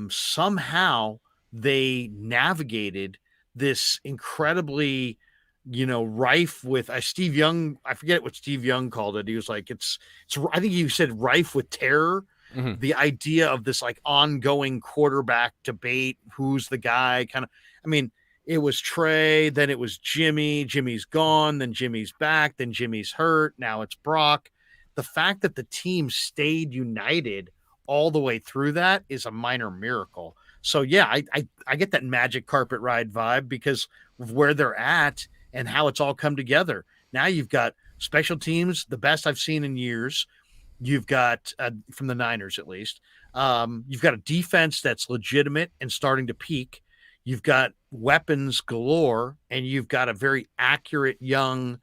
Somehow they navigated this incredibly, rife with Steve Young. I forget what Steve Young called it. He was like, it's I think he said rife with terror. Mm-hmm. The idea of this like ongoing quarterback debate. Who's the guy? It was Trey, then it was Jimmy. Jimmy's gone, then Jimmy's back, then Jimmy's hurt. Now it's Brock. The fact that the team stayed united all the way through that is a minor miracle. So, yeah, I get that magic carpet ride vibe because of where they're at and how it's all come together. Now you've got special teams, the best I've seen in years. You've got, from the Niners at least, you've got a defense that's legitimate and starting to peak. You've got weapons galore, and you've got a very accurate, young,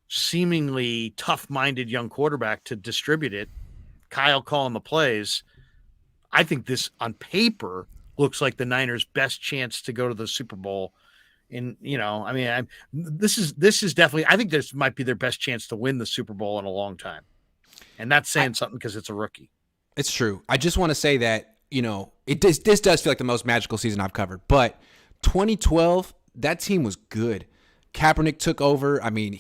seemingly tough-minded young quarterback to distribute it. Kyle calling the plays. I think this, on paper, looks like the Niners' best chance to go to the Super Bowl. This is definitely. I think this might be their best chance to win the Super Bowl in a long time, and that's saying something because it's a rookie. It's true. I just want to say that this does feel like the most magical season I've covered, but 2012, that team was good. Kaepernick took over. I mean,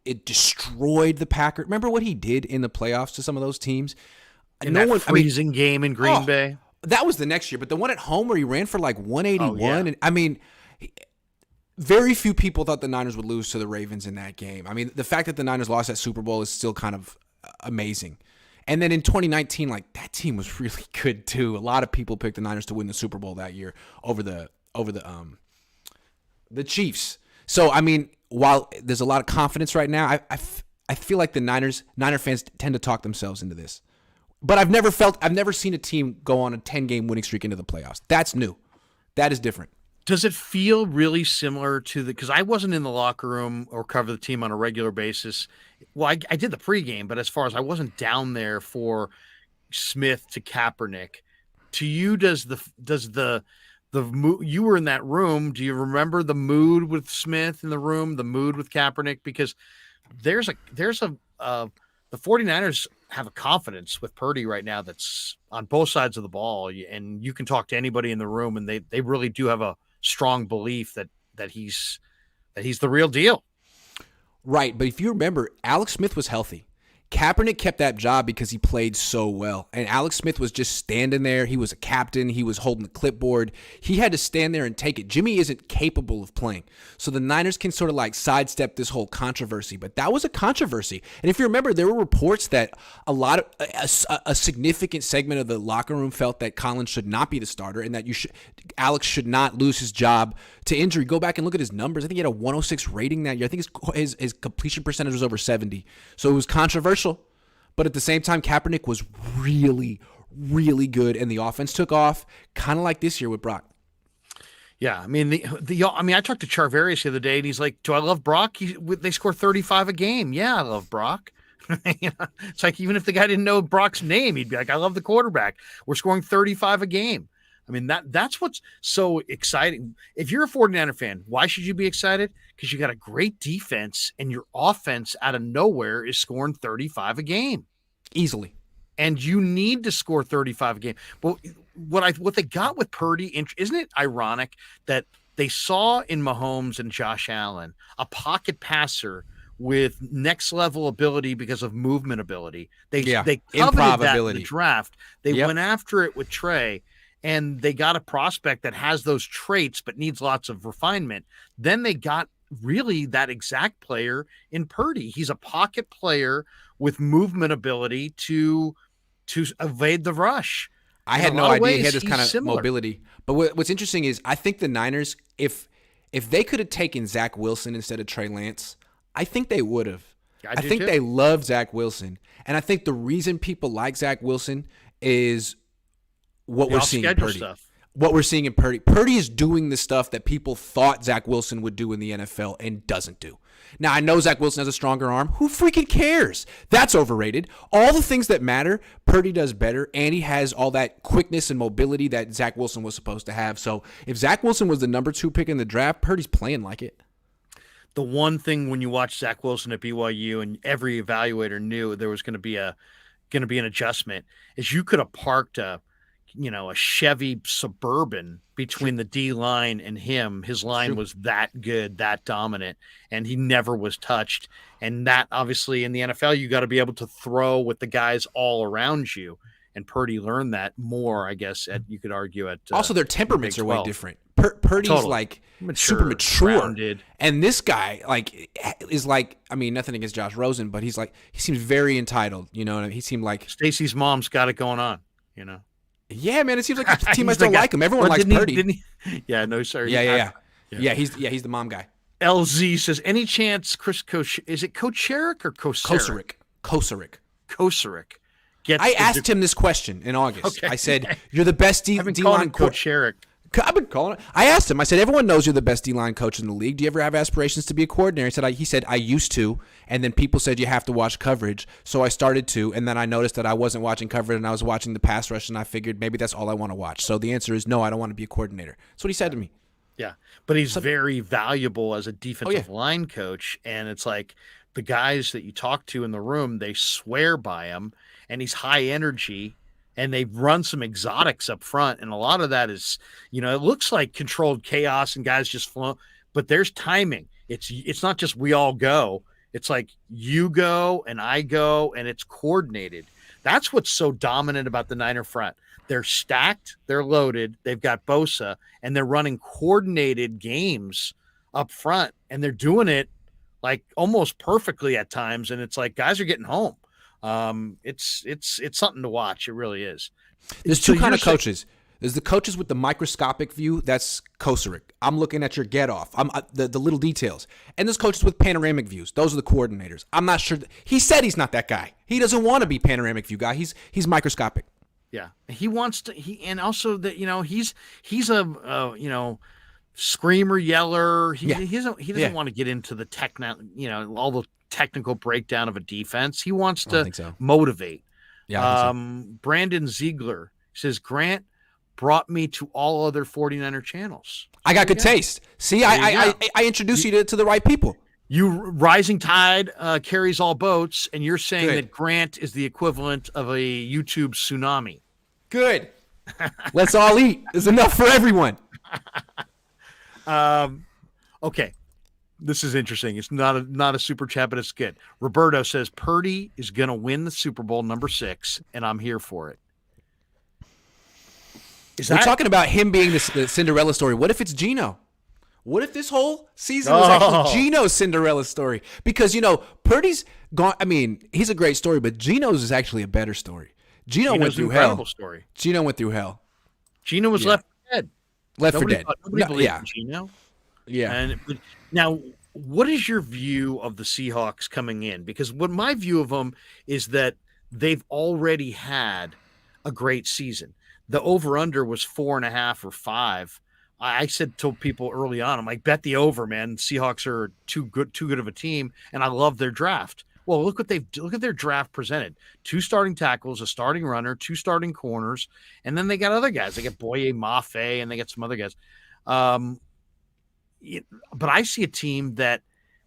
it destroyed the Packers. Remember what he did in the playoffs to some of those teams? Freezing game in Green Bay. That was the next year, but the one at home where he ran for like 181. Oh, yeah. And very few people thought the Niners would lose to the Ravens in that game. I mean, the fact that the Niners lost that Super Bowl is still kind of amazing. And then in 2019, that team was really good too. A lot of people picked the Niners to win the Super Bowl that year over the Chiefs. So, while there's a lot of confidence right now, I feel like the Niner fans tend to talk themselves into this. But I've never seen a team go on a 10-game winning streak into the playoffs. That's new. That is different. Does it feel really similar to because I wasn't in the locker room or cover the team on a regular basis. Well, I did the pregame, but as far as I wasn't down there for Smith to Kaepernick. To you, does the you were in that room? Do you remember the mood with Smith in the room, the mood with Kaepernick? Because the 49ers have a confidence with Purdy right now that's on both sides of the ball, and you can talk to anybody in the room, and they really do have a strong belief that he's the real deal. Right, but if you remember, Alex Smith was healthy. Kaepernick kept that job because he played so well. And Alex Smith was just standing there. He was a captain. He was holding the clipboard. He had to stand there and take it. Jimmy isn't capable of playing. So the Niners can sort of sidestep this whole controversy. But that was a controversy. And if you remember, there were reports that a significant segment of the locker room felt that Collins should not be the starter and that Alex should not lose his job to injury. Go back and look at his numbers. I think he had a 106 rating that year. I think his completion percentage was over 70. So it was controversial. But at the same time, Kaepernick was really, really good, and the offense took off, kind of like this year with Brock. Yeah, I talked to Charvarius the other day, and he's like, "Do I love Brock? They score 35 a game. Yeah, I love Brock." It's like even if the guy didn't know Brock's name, he'd be like, "I love the quarterback. We're scoring 35 a game." That's what's so exciting. If you're a 49er fan, why should you be excited? Because you got a great defense and your offense out of nowhere is scoring 35 a game. Easily. And you need to score 35 a game. But what they got with Purdy, isn't it ironic that they saw in Mahomes and Josh Allen a pocket passer with next level ability because of movement ability. They coveted that in the draft. They went after it with Trey. And they got a prospect that has those traits but needs lots of refinement. Then they got really that exact player in Purdy. He's a pocket player with movement ability to evade the rush. I had no idea he had this kind of mobility. But what's interesting is I think the Niners, if they could have taken Zach Wilson instead of Trey Lance, I think they would have. I think they love Zach Wilson. And I think the reason people like Zach Wilson is what we're seeing in Purdy. What we're seeing in Purdy. Purdy is doing the stuff that people thought Zach Wilson would do in the NFL and doesn't do. Now, I know Zach Wilson has a stronger arm. Who freaking cares? That's overrated. All the things that matter, Purdy does better, and he has all that quickness and mobility that Zach Wilson was supposed to have. So if Zach Wilson was the number 2 pick in the draft, Purdy's playing like it. The one thing when you watch Zach Wilson at BYU, and every evaluator knew there was going to be an adjustment, is you could have parked a Chevy Suburban between the D line and him. His line was that good, that dominant, and he never was touched. And that obviously in the NFL, you got to be able to throw with the guys all around you. And Purdy learned that more, I guess, you could argue at also their temperaments are way different. Purdy's like super mature, grounded. And this guy is nothing against Josh Rosen, but he seems very entitled. You know, he seemed like Stacy's mom's got it going on. Yeah, man, it seems like the teammates don't like him. Everyone likes Purdy. Yeah, no, sir. Yeah. He's the mom guy. LZ says, any chance Chris is it Kocharik or Koceric? Koceric. I asked him this question in August. Okay. I said, "You're the best D-line coach." I've been calling it. I asked him. I said, "Everyone knows you're the best D-line coach in the league. Do you ever have aspirations to be a coordinator?" He said, "I used to." And then people said you have to watch coverage, so I started to. And then I noticed that I wasn't watching coverage, and I was watching the pass rush, and I figured maybe that's all I want to watch. So the answer is no. I don't want to be a coordinator. That's what he said to me. Yeah, but he's very valuable as a defensive line coach, and it's like the guys that you talk to in the room, they swear by him. And he's high energy, and they run some exotics up front. And a lot of that is, it looks like controlled chaos and guys just flow, but there's timing. It's not just we all go. It's like you go and I go, and it's coordinated. That's what's so dominant about the Niner front. They're stacked, they're loaded, they've got Bosa, and they're running coordinated games up front, and they're doing it like almost perfectly at times. And it's like guys are getting home. It's something to watch. It really is. There's two kind of coaches. There's the coaches with the microscopic view. That's Koceric. I'm looking at your get off. I'm the little details. And there's coaches with panoramic views. Those are the coordinators. I'm not sure. He said he's not that guy. He doesn't want to be panoramic view guy. He's microscopic. Yeah, he wants to. And also that he's a screamer yeller. He doesn't want to get into the all the technical breakdown of a defense. He wants to motivate. Yeah. Brandon Ziegler says, Grant brought me to all other 49er channels. I got good taste. See, I introduced you to the right people. You rising tide carries all boats, and you're saying that Grant is the equivalent of a YouTube tsunami. Good. Let's all eat. There's enough for everyone. Okay. This is interesting. It's not a super chat, but it's good. Roberto says Purdy is going to win the Super Bowl number 6, and I'm here for it. We're talking about him being the Cinderella story. What if it's Geno? What if this whole season was actually Geno's Cinderella story? Because, Purdy's gone. I mean, he's a great story, but Geno's is actually a better story. Geno went through hell. Story. Geno went through hell. Geno was left for dead. Nobody believed in Geno. Yeah. And now, what is your view of the Seahawks coming in? Because what my view of them is that they've already had a great season. The over-under was 4.5 or 5. I said to people early on, I'm like, bet the over, man. Seahawks are too good of a team, and I love their draft. Well, look at their draft presented. 2 starting tackles, a starting runner, 2 starting corners, and then they got other guys. They got Boye Mafe, and they got some other guys. But I see a team that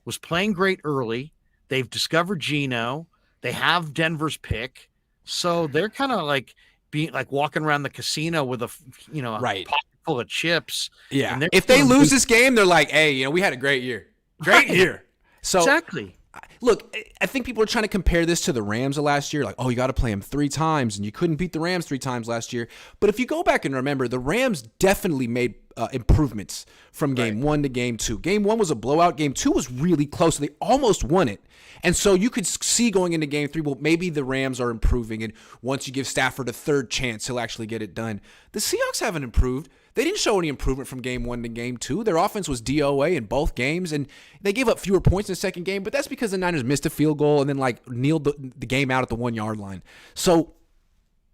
was playing great early. They've discovered Geno. They have Denver's pick. So they're kind of like being like walking around the casino with a pocket full of chips. Yeah. If they lose this game, they're like, hey, we had a great year. Great year. So exactly. Look, I think people are trying to compare this to the Rams of last year. Like, oh, you got to play them 3 times, and you couldn't beat the Rams 3 times last year. But if you go back and remember, the Rams definitely made improvements from game 1 to game 2. Game 1 was a blowout. Game 2 was really close. They almost won it. And so you could see going into game 3, well, maybe the Rams are improving, and once you give Stafford a third chance, he'll actually get it done. The Seahawks haven't improved. They didn't show any improvement from game 1 to game 2. Their offense was DOA in both games, and they gave up fewer points in the second game, but that's because the Niners missed a field goal and then kneeled the game out at the 1-yard line. So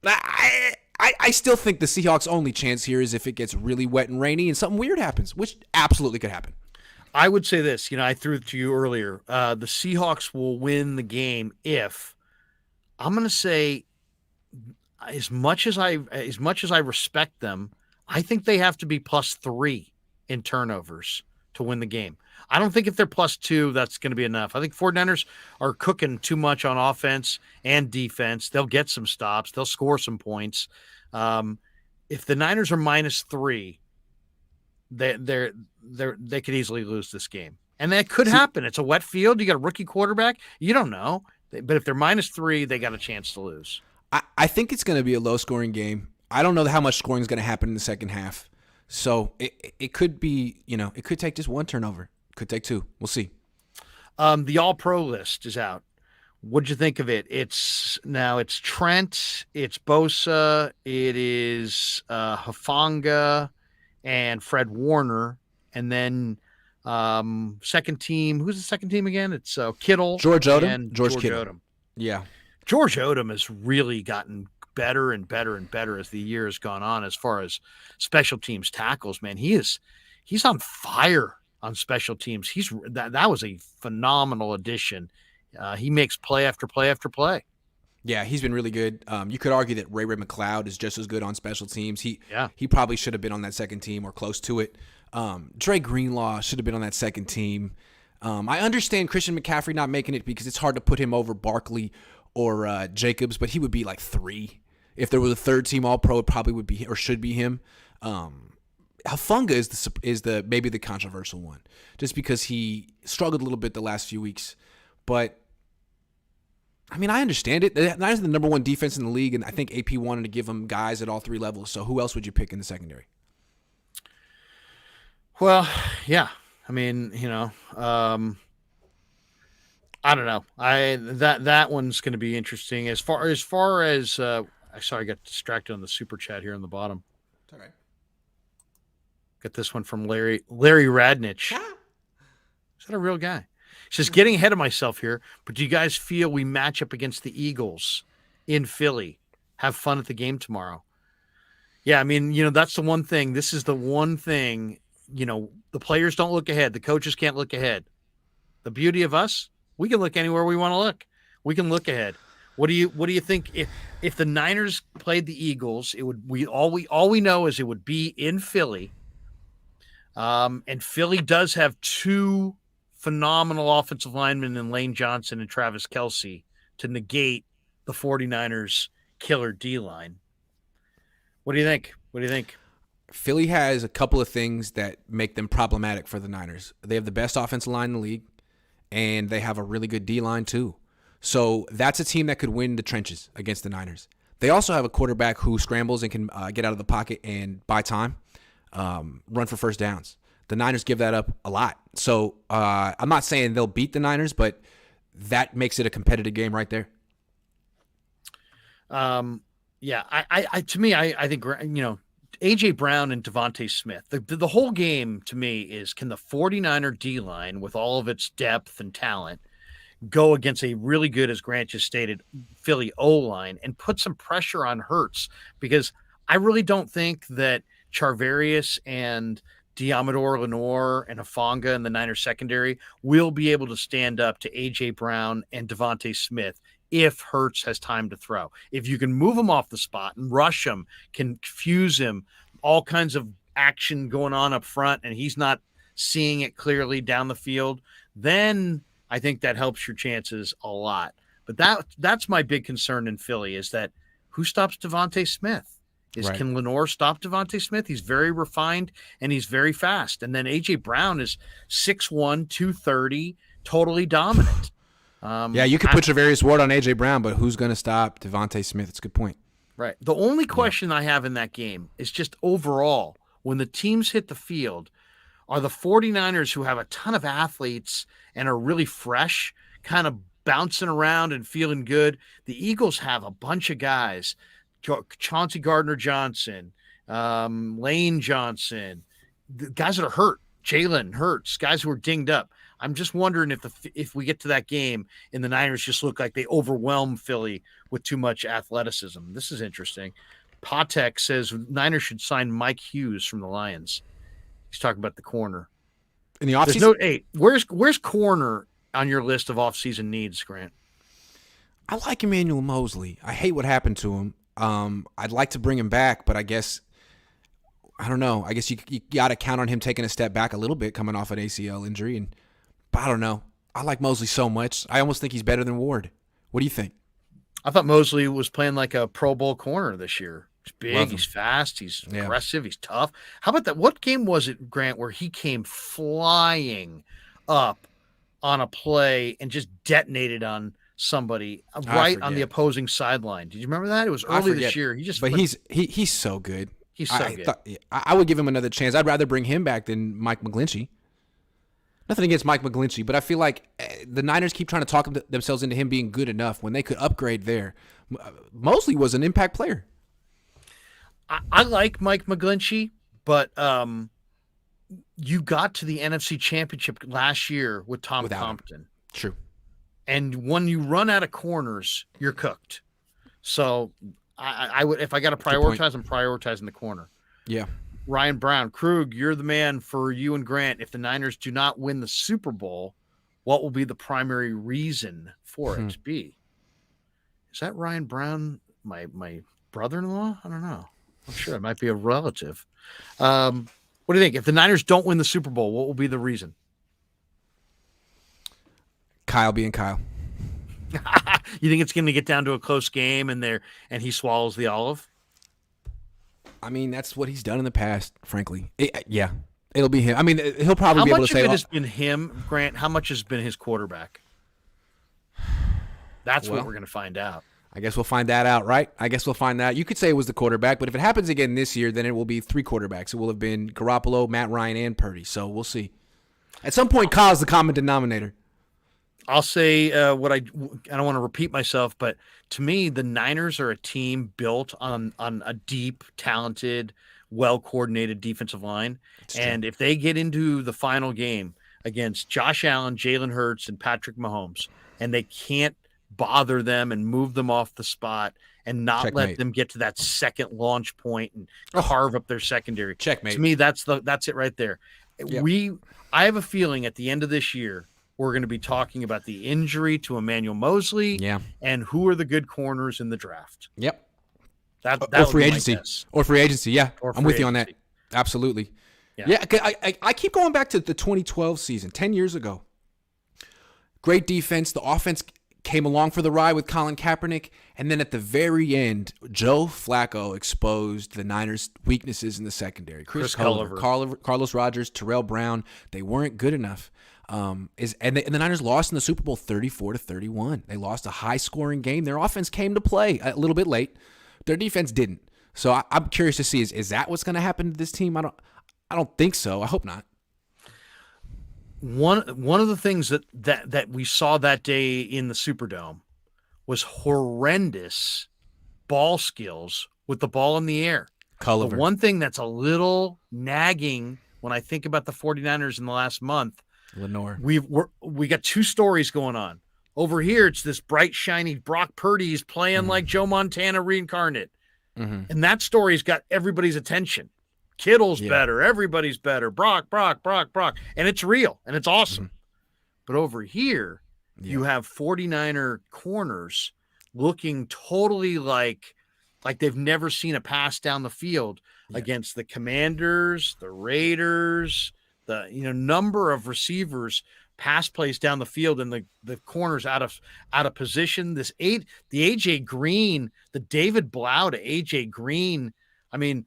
I still think the Seahawks' only chance here is if it gets really wet and rainy and something weird happens, which absolutely could happen. I would say this, I threw it to you earlier. The Seahawks will win the game if, I'm going to say, as much as I respect them, I think they have to be +3 in turnovers to win the game. I don't think if they're +2, that's going to be enough. I think 49ers are cooking too much on offense and defense. They'll get some stops. They'll score some points. If the Niners are -3, they could easily lose this game. And that could happen. It's a wet field. You got a rookie quarterback. You don't know. But if they're -3, they got a chance to lose. I think it's going to be a low-scoring game. I don't know how much scoring is going to happen in the second half. So it could be, it could take just 1 turnover. It could take 2. We'll see. The All-Pro list is out. What'd you think of it? It's Trent, it's Bosa, it is Hufanga and Fred Warner. And then second team, who's the second team again? It's Kittle. George Odom. And George Odom. Yeah. George Odom has really gotten better and better and better as the year has gone on as far as special teams tackles, man. He's on fire on special teams. That was a phenomenal addition. He makes play after play after play. Yeah, he's been really good. You could argue that Ray McLeod is just as good on special teams. He probably should have been on that second team or close to it. Trey Greenlaw should have been on that second team. I understand Christian McCaffrey not making it because it's hard to put him over Barkley or Jacobs, but he would be 3. If there was a third team All-Pro, it probably would be or should be him. Hufanga is the maybe the controversial one, just because he struggled a little bit the last few weeks. But I mean, I understand it. The Niners are the number 1 defense in the league, and I think AP wanted to give them guys at all 3 levels. So who else would you pick in the secondary? Well, yeah. I mean, I don't know. That one's going to be interesting. As far as sorry, I got distracted on the super chat here on the bottom. It's all right. Got this one from Larry Radnich. Is that a real guy? He says, getting ahead of myself here, but do you guys feel we match up against the Eagles in Philly? Have fun at the game tomorrow. Yeah, I mean, that's the one thing. This is the one thing, the players don't look ahead. The coaches can't look ahead. The beauty of us, we can look anywhere we want to look. We can look ahead. What do you think if the Niners played the Eagles? All we know is it would be in Philly. And Philly does have 2 phenomenal offensive linemen in Lane Johnson and Travis Kelce to negate the 49ers killer D-line. What do you think? Philly has a couple of things that make them problematic for the Niners. They have the best offensive line in the league, and they have a really good D-line too. So that's a team that could win the trenches against the Niners. They also have a quarterback who scrambles and can get out of the pocket and buy time, run for first downs. The Niners give that up a lot. So I'm not saying they'll beat the Niners, but that makes it a competitive game right there. Yeah, I think, A.J. Brown and Devontae Smith. The whole game to me is, can the 49er D-line with all of its depth and talent go against a really good, as Grant just stated, Philly O-line and put some pressure on Hurts? Because I really don't think that Charvarius and Diamador Lenore and Hufanga and the Niners secondary will be able to stand up to A.J. Brown and Devontae Smith if Hurts has time to throw. If you can move him off the spot and rush him, confuse him, all kinds of action going on up front, and he's not seeing it clearly down the field, then I think that helps your chances a lot. But that's my big concern in Philly, is that who stops Devontae Smith? Right. Can Lenore stop Devontae Smith? He's very refined and he's very fast. And then A.J. Brown is 6'1", 230, totally dominant. Yeah, you could put Travarius Ward on A.J. Brown, but who's going to stop Devontae Smith? It's a good point. Right. The only question I have in that game is just overall, when the teams hit the field, are the 49ers, who have a ton of athletes and are really fresh, kind of bouncing around and feeling good. The Eagles have a bunch of guys, Chauncey Gardner-Johnson, Lane Johnson, the guys that are hurt, Jalen Hurts, guys who are dinged up. I'm just wondering if we get to that game and the Niners just look like they overwhelm Philly with too much athleticism. This is interesting. Patek says Niners should sign Mike Hughes from the Lions. He's talking about the corner. In the offseason? Hey, where's corner on your list of offseason needs, Grant? I like Emmanuel Mosley. I hate what happened to him. I'd like to bring him back, but I guess I don't know. I guess you got to count on him taking a step back a little bit coming off an ACL injury. But I don't know. I like Mosley so much. I almost think he's better than Ward. What do you think? I thought Mosley was playing like a Pro Bowl corner this year. He's big, he's fast, he's aggressive, he's tough. How about that? What game was it, Grant, where he came flying up on a play and just detonated on somebody right on the opposing sideline? Did you remember that? It was early this year. He's so good. He's so good. I would give him another chance. I'd rather bring him back than Mike McGlinchey. Nothing against Mike McGlinchey, but I feel like the Niners keep trying to talk themselves into him being good enough when they could upgrade there. Mosley was an impact player. I like Mike McGlinchey, but you got to the NFC Championship last year with Tom Compton. True. And when you run out of corners, you're cooked. So I would, if I got to prioritize, I'm prioritizing the corner. Yeah. Ryan Brown, Krueg, you're the man for you and Grant. If the Niners do not win the Super Bowl, what will be the primary reason for it to be? Is that Ryan Brown, my brother-in-law? I don't know. I'm sure it might be a relative. What do you think? If the Niners don't win the Super Bowl, what will be the reason? Kyle being Kyle. You think it's going to get down to a close game and he swallows the olive? I mean, that's what he's done in the past, frankly. It'll be him. I mean, he'll probably be able to say... How much of it has been him, Grant? How much has been his quarterback? That's what we're going to find out. I guess we'll find that out, right? I guess we'll find that. You could say it was the quarterback, but if it happens again this year, then it will be 3 quarterbacks. It will have been Garoppolo, Matt Ryan, and Purdy. So we'll see. At some point, Kyle's the common denominator. I'll say I don't want to repeat myself, but to me, the Niners are a team built on a deep, talented, well-coordinated defensive line. And if they get into the final game against Josh Allen, Jalen Hurts, and Patrick Mahomes, and they can't bother them and move them off the spot and not let them get to that second launch point and carve up their secondary. Checkmate. To me, that's it right there. Yep. I have a feeling at the end of this year, we're going to be talking about the injury to Emmanuel Mosley and who are the good corners in the draft. Yep. That free agency. Or free agency, yeah. I'm with you on that. Absolutely. Yeah, I keep going back to the 2012 season, 10 years ago. Great defense. The offense came along for the ride with Colin Kaepernick. And then at the very end, Joe Flacco exposed the Niners' weaknesses in the secondary. Chris Culliver, Carlos Rogers, Terrell Brown. They weren't good enough. And the Niners lost in the Super Bowl 34-31. They lost a high-scoring game. Their offense came to play a little bit late. Their defense didn't. So I'm curious to see is that what's going to happen to this team? I don't think so. I hope not. One of the things that we saw that day in the Superdome was horrendous ball skills with the ball in the air. Culliver. The one thing that's a little nagging when I think about the 49ers in the last month, Lenore. We got 2 stories going on. Over here, it's this bright, shiny Brock Purdy is playing like Joe Montana reincarnate. And that story's got everybody's attention. Kittle's better. Everybody's better. Brock. And it's real, and it's awesome. But over here, you have 49er corners looking totally like they've never seen a pass down the field against the Commanders, the Raiders, the number of receivers pass plays down the field and the corners out of position. The AJ Green, the David Blau to AJ Green. I mean,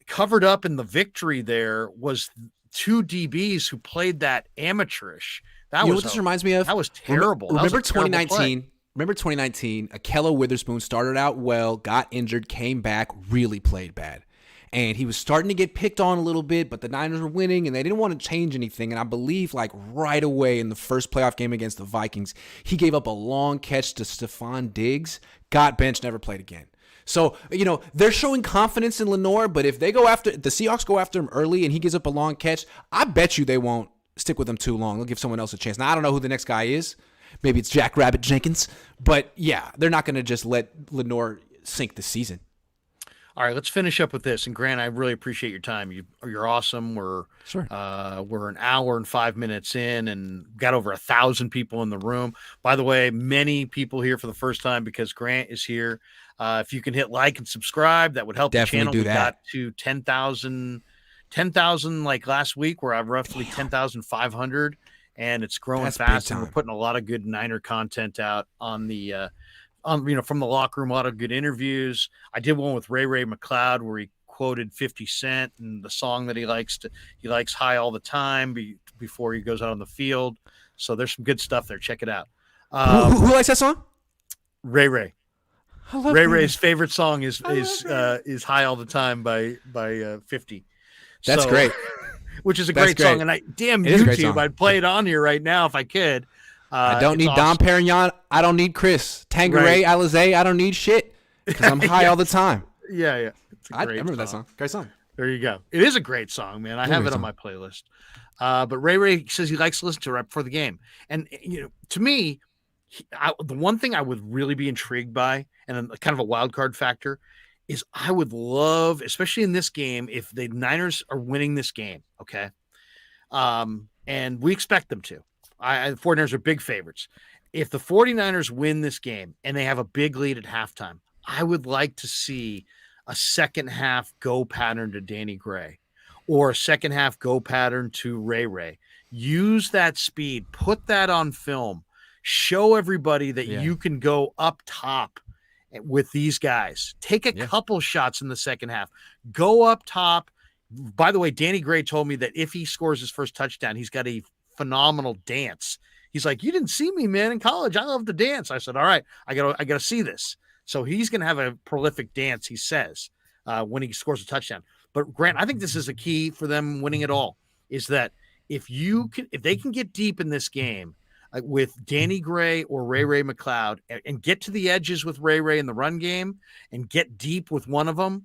covered up in the victory there was 2 DBs who played that amateurish. That you know was what this reminds me of? That was terrible. Remember 2019? Remember 2019? Akello Witherspoon started out well, got injured, came back, really played bad. And he was starting to get picked on a little bit, but the Niners were winning, and they didn't want to change anything. And I believe, like, right away in the first playoff game against the Vikings, he gave up a long catch to Stephon Diggs, got benched, never played again. So, they're showing confidence in Lenoir, but if the Seahawks go after him early and he gives up a long catch, I bet you they won't stick with him too long. They'll give someone else a chance. Now, I don't know who the next guy is. Maybe it's Jack Rabbit Jenkins. But, yeah, they're not going to just let Lenoir sink the season. All right, let's finish up with this. And Grant, I really appreciate your time. You're awesome. We're an hour and 5 minutes in, and got over 1,000 people in the room. By the way, many people here for the first time because Grant is here. If you can hit like and subscribe, that would help Definitely the channel. Do we that. got to 10,000 like last week. We're at roughly 10,500, and it's growing fast. And we're putting a lot of good Niner content out on the. From the locker room, a lot of good interviews. I did one with Ray McLeod where he quoted 50 Cent and the song that he likes High All the Time before he goes out on the field. So there's some good stuff there. Check it out. Who likes that song? Ray. Ray's favorite song is High All the Time by 50. That's great. Which is a great song. And YouTube, I'd play it on here right now if I could. I don't need Dom Perignon. I don't need Chris. Tangeray, Alizé. I don't need shit because I'm high all the time. Yeah. I remember that song. Great song. There you go. It is a great song, man. I have it on my playlist. But Ray says he likes to listen to it right before the game. And, to me, the one thing I would really be intrigued by, and kind of a wild card factor, is I would love, especially in this game, if the Niners are winning this game, okay? And we expect them to. The 49ers are big favorites. If the 49ers win this game and they have a big lead at halftime, I would like to see a second half go pattern to Danny Gray or a second half go pattern to Ray. Use that speed, put that on film, show everybody that you can go up top with these guys. Take a couple shots in the second half. Go up top. By the way, Danny Gray told me that if he scores his first touchdown, he's got a phenomenal dance. He's like, you didn't see me, man, in college. I love to dance. I said, all right, I gotta see this. So he's gonna have a prolific dance, he says, when he scores a touchdown. But Grant, I think this is a key for them winning it all, is that if they can get deep in this game with Danny Gray or Ray McLeod and get to the edges with Ray in the run game and get deep with one of them,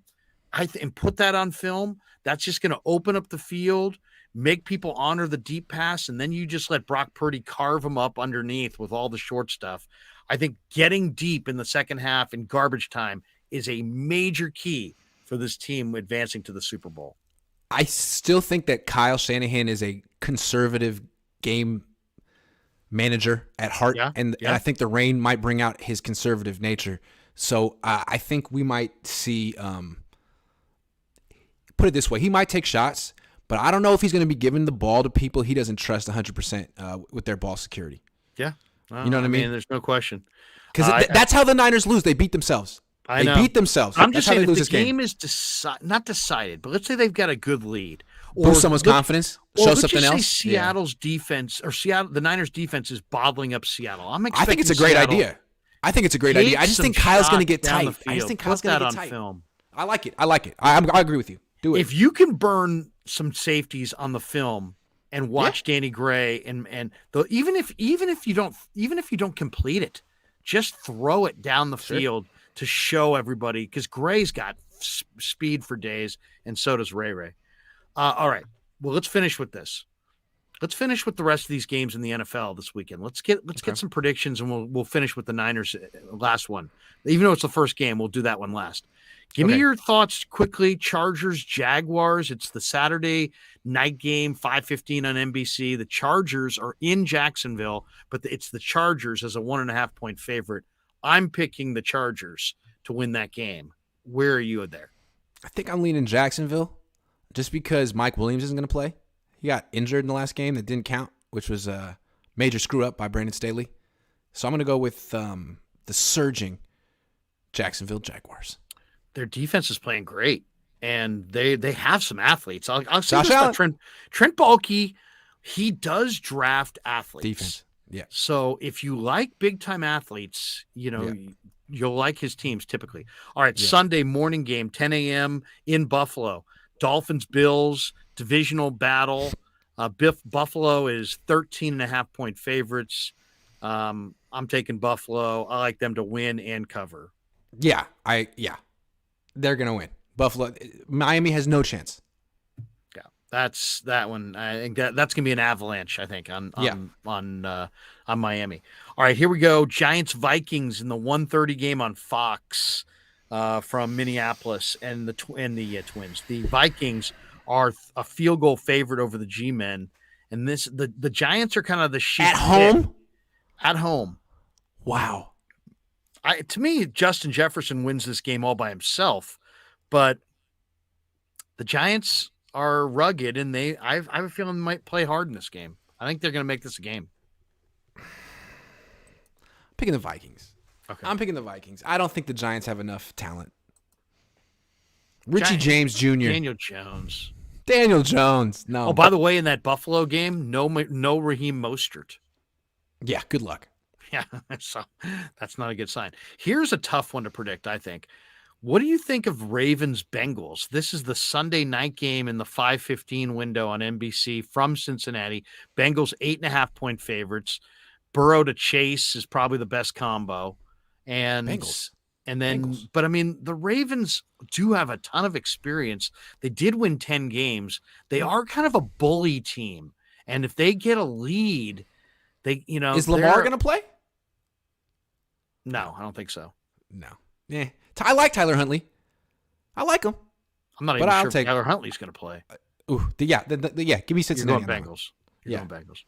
and put that on film, that's just going to open up the field, make people honor the deep pass, and then you just let Brock Purdy carve them up underneath with all the short stuff. I think getting deep in the second half in garbage time is a major key for this team advancing to the Super Bowl. I still think that Kyle Shanahan is a conservative game manager at heart, and I think the rain might bring out his conservative nature. So I think we might see, put it this way, he might take shots, but I don't know if he's going to be giving the ball to people he doesn't trust 100% with their ball security. Yeah. You know what I mean? There's no question. Because that's how the Niners lose. They beat themselves. They beat themselves. I'm just saying, if the game is not decided, but let's say they've got a good lead. Boost someone's confidence. Show something else. Seattle's defense, or the Niners' defense is bottling up Seattle. I think it's a great idea. I think I just think Kyle's going to get tight. I just think Kyle's going to get tight. Film. I like it. I agree with you. Do it. If you can burn some safeties on the film and watch Danny Gray, and even if you don't complete it, just throw it down the field to show everybody, because Gray's got speed for days, and so does Ray. All right. Well, let's finish with this. Let's finish with the rest of these games in the NFL this weekend. Let's get some predictions, and we'll finish with the Niners last one. Even though it's the first game, we'll do that one last. Give me your thoughts quickly. Chargers, Jaguars. It's the Saturday night game, 5:15 on NBC. The Chargers are in Jacksonville, but it's the Chargers as a 1.5 point favorite. I'm picking the Chargers to win that game. Where are you there? I think I'm leaning Jacksonville just because Mike Williams isn't going to play. He got injured in the last game that didn't count, which was a major screw-up by Brandon Staley. So I'm going to go with the surging Jacksonville Jaguars. Their defense is playing great, and they have some athletes. I'll say this about Trent Baalke he does draft athletes. Defense. Yeah. So if you like big-time athletes, you'll like his teams typically. All right, Sunday morning game, 10 a.m. in Buffalo. Dolphins, Bills, divisional battle. Buffalo is 13.5-point favorites. I'm taking Buffalo. I like them to win and cover. Yeah, they're gonna win. Buffalo, Miami has no chance. Yeah, that's that one. I think that's gonna be an avalanche. I think on Miami. All right, here we go. Giants Vikings in the 1:30 game on Fox from Minneapolis and the Twins. The Vikings are a field goal favorite over the G-men, and the Giants are kind of the sheep at home. At home. Wow. To me, Justin Jefferson wins this game all by himself, but the Giants are rugged, and I have a feeling they might play hard in this game. I think they're going to make this a game. Picking the Vikings. Okay. I'm picking the Vikings. I don't think the Giants have enough talent. Richie James Jr. Daniel Jones. No. Oh, by the way, in that Buffalo game, no Raheem Mostert. Yeah, good luck. Yeah, so that's not a good sign. Here's a tough one to predict, I think. What do you think of Ravens-Bengals? This is the Sunday night game in the 5:15 window on NBC from Cincinnati. Bengals 8.5-point favorites. Burrow to Chase is probably the best combo. And Bengals. But I mean, the Ravens do have a ton of experience. They did win 10 games. They are kind of a bully team. And if they get a lead, is Lamar going to play? No, I don't think so. No. Yeah. I like Tyler Huntley. I like him. I'm not even sure if Tyler Huntley's going to play. Give me Cincinnati. You're going Bengals. Going Bengals.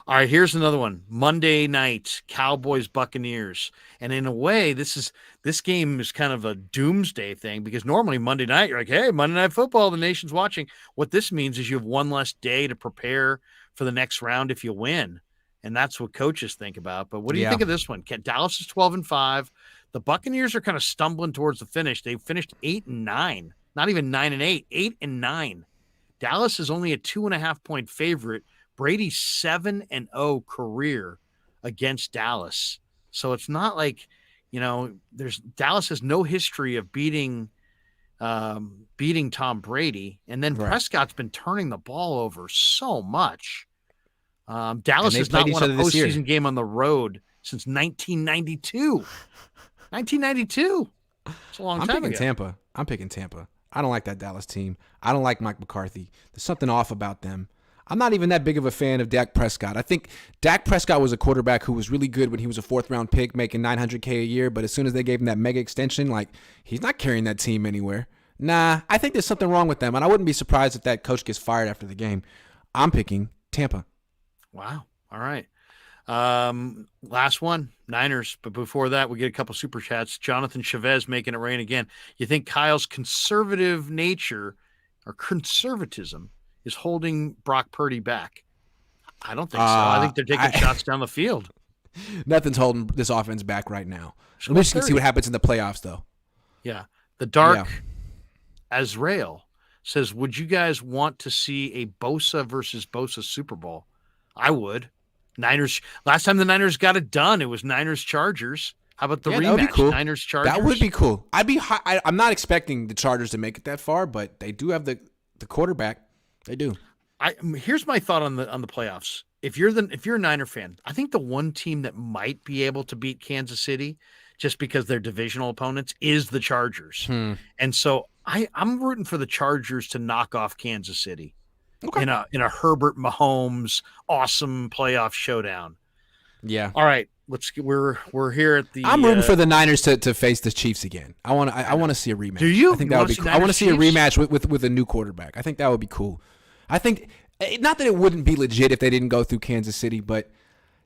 All right, here's another one. Monday night, Cowboys Buccaneers. And in a way, this game is kind of a doomsday thing because normally Monday night you're like, hey, Monday Night Football, the nation's watching. What this means is you have one less day to prepare for the next round if you win. And that's what coaches think about. But what do you think of this one? Dallas is 12-5. The Buccaneers are kind of stumbling towards the finish. They finished 8-9, not even 9-8, 8-9. Dallas is only a 2.5-point favorite. Brady's 7-0 career against Dallas. So it's not like, Dallas has no history of beating Tom Brady. And then Prescott's been turning the ball over so much. Dallas has not won a postseason game on the road since 1992. 1992. It's a long time ago. I'm picking Tampa. I don't like that Dallas team. I don't like Mike McCarthy. There's something off about them. I'm not even that big of a fan of Dak Prescott. I think Dak Prescott was a quarterback who was really good when he was a fourth-round pick, making $900K a year, but as soon as they gave him that mega extension, he's not carrying that team anywhere. Nah, I think there's something wrong with them, and I wouldn't be surprised if that coach gets fired after the game. I'm picking Tampa. Wow. All right. Last one, Niners. But before that, we get a couple super chats. Jonathan Chavez making it rain again. You think Kyle's conservative nature or conservatism is holding Brock Purdy back? I don't think so. I think they're taking shots down the field. Nothing's holding this offense back right now. We're just going to see what happens in the playoffs, though. Yeah. The Dark Azrael says, would you guys want to see a Bosa versus Bosa Super Bowl? I would. Niners. Last time the Niners got it done, it was Niners Chargers. How about the rematch? That would be cool. Niners Chargers. That would be cool. I'm not expecting the Chargers to make it that far, but they do have the quarterback. They do. Here's my thought on the playoffs. If you're a Niner fan, I think the one team that might be able to beat Kansas City, just because they're divisional opponents, is the Chargers. And so I'm rooting for the Chargers to knock off Kansas City. Okay. In a Herbert Mahomes awesome playoff showdown. Yeah. All right. We're here at the. I'm rooting for the Niners to face the Chiefs again. I want to see a rematch. Do you? I think that would be cool. I want to see a rematch with a new quarterback. I think that would be cool. I think not that it wouldn't be legit if they didn't go through Kansas City, but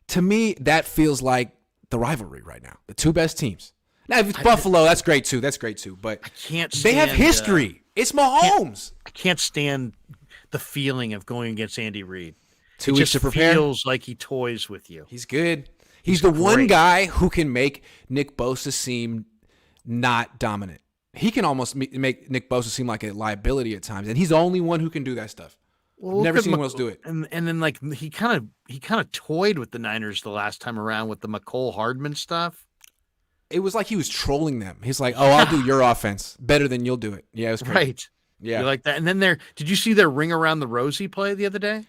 to me that feels like the rivalry right now. The two best teams. Now if it's Buffalo, that's great too. But I can't. They have history. It's Mahomes. I can't stand the feeling of going against Andy Reid. 2 weeks to prepare. Feels like he toys with you. He's good. He's the one guy who can make Nick Bosa seem not dominant. He can almost make Nick Bosa seem like a liability at times, and he's the only one who can do that stuff. Well, Never seen anyone else do it. And then like he kind of toyed with the Niners the last time around with the McCole Hardman stuff. It was like he was trolling them. He's like, "Oh, I'll do your offense better than you'll do it." Yeah, it was crazy. Right. Yeah, you like that. And then did you see their ring around the Rosie play the other day?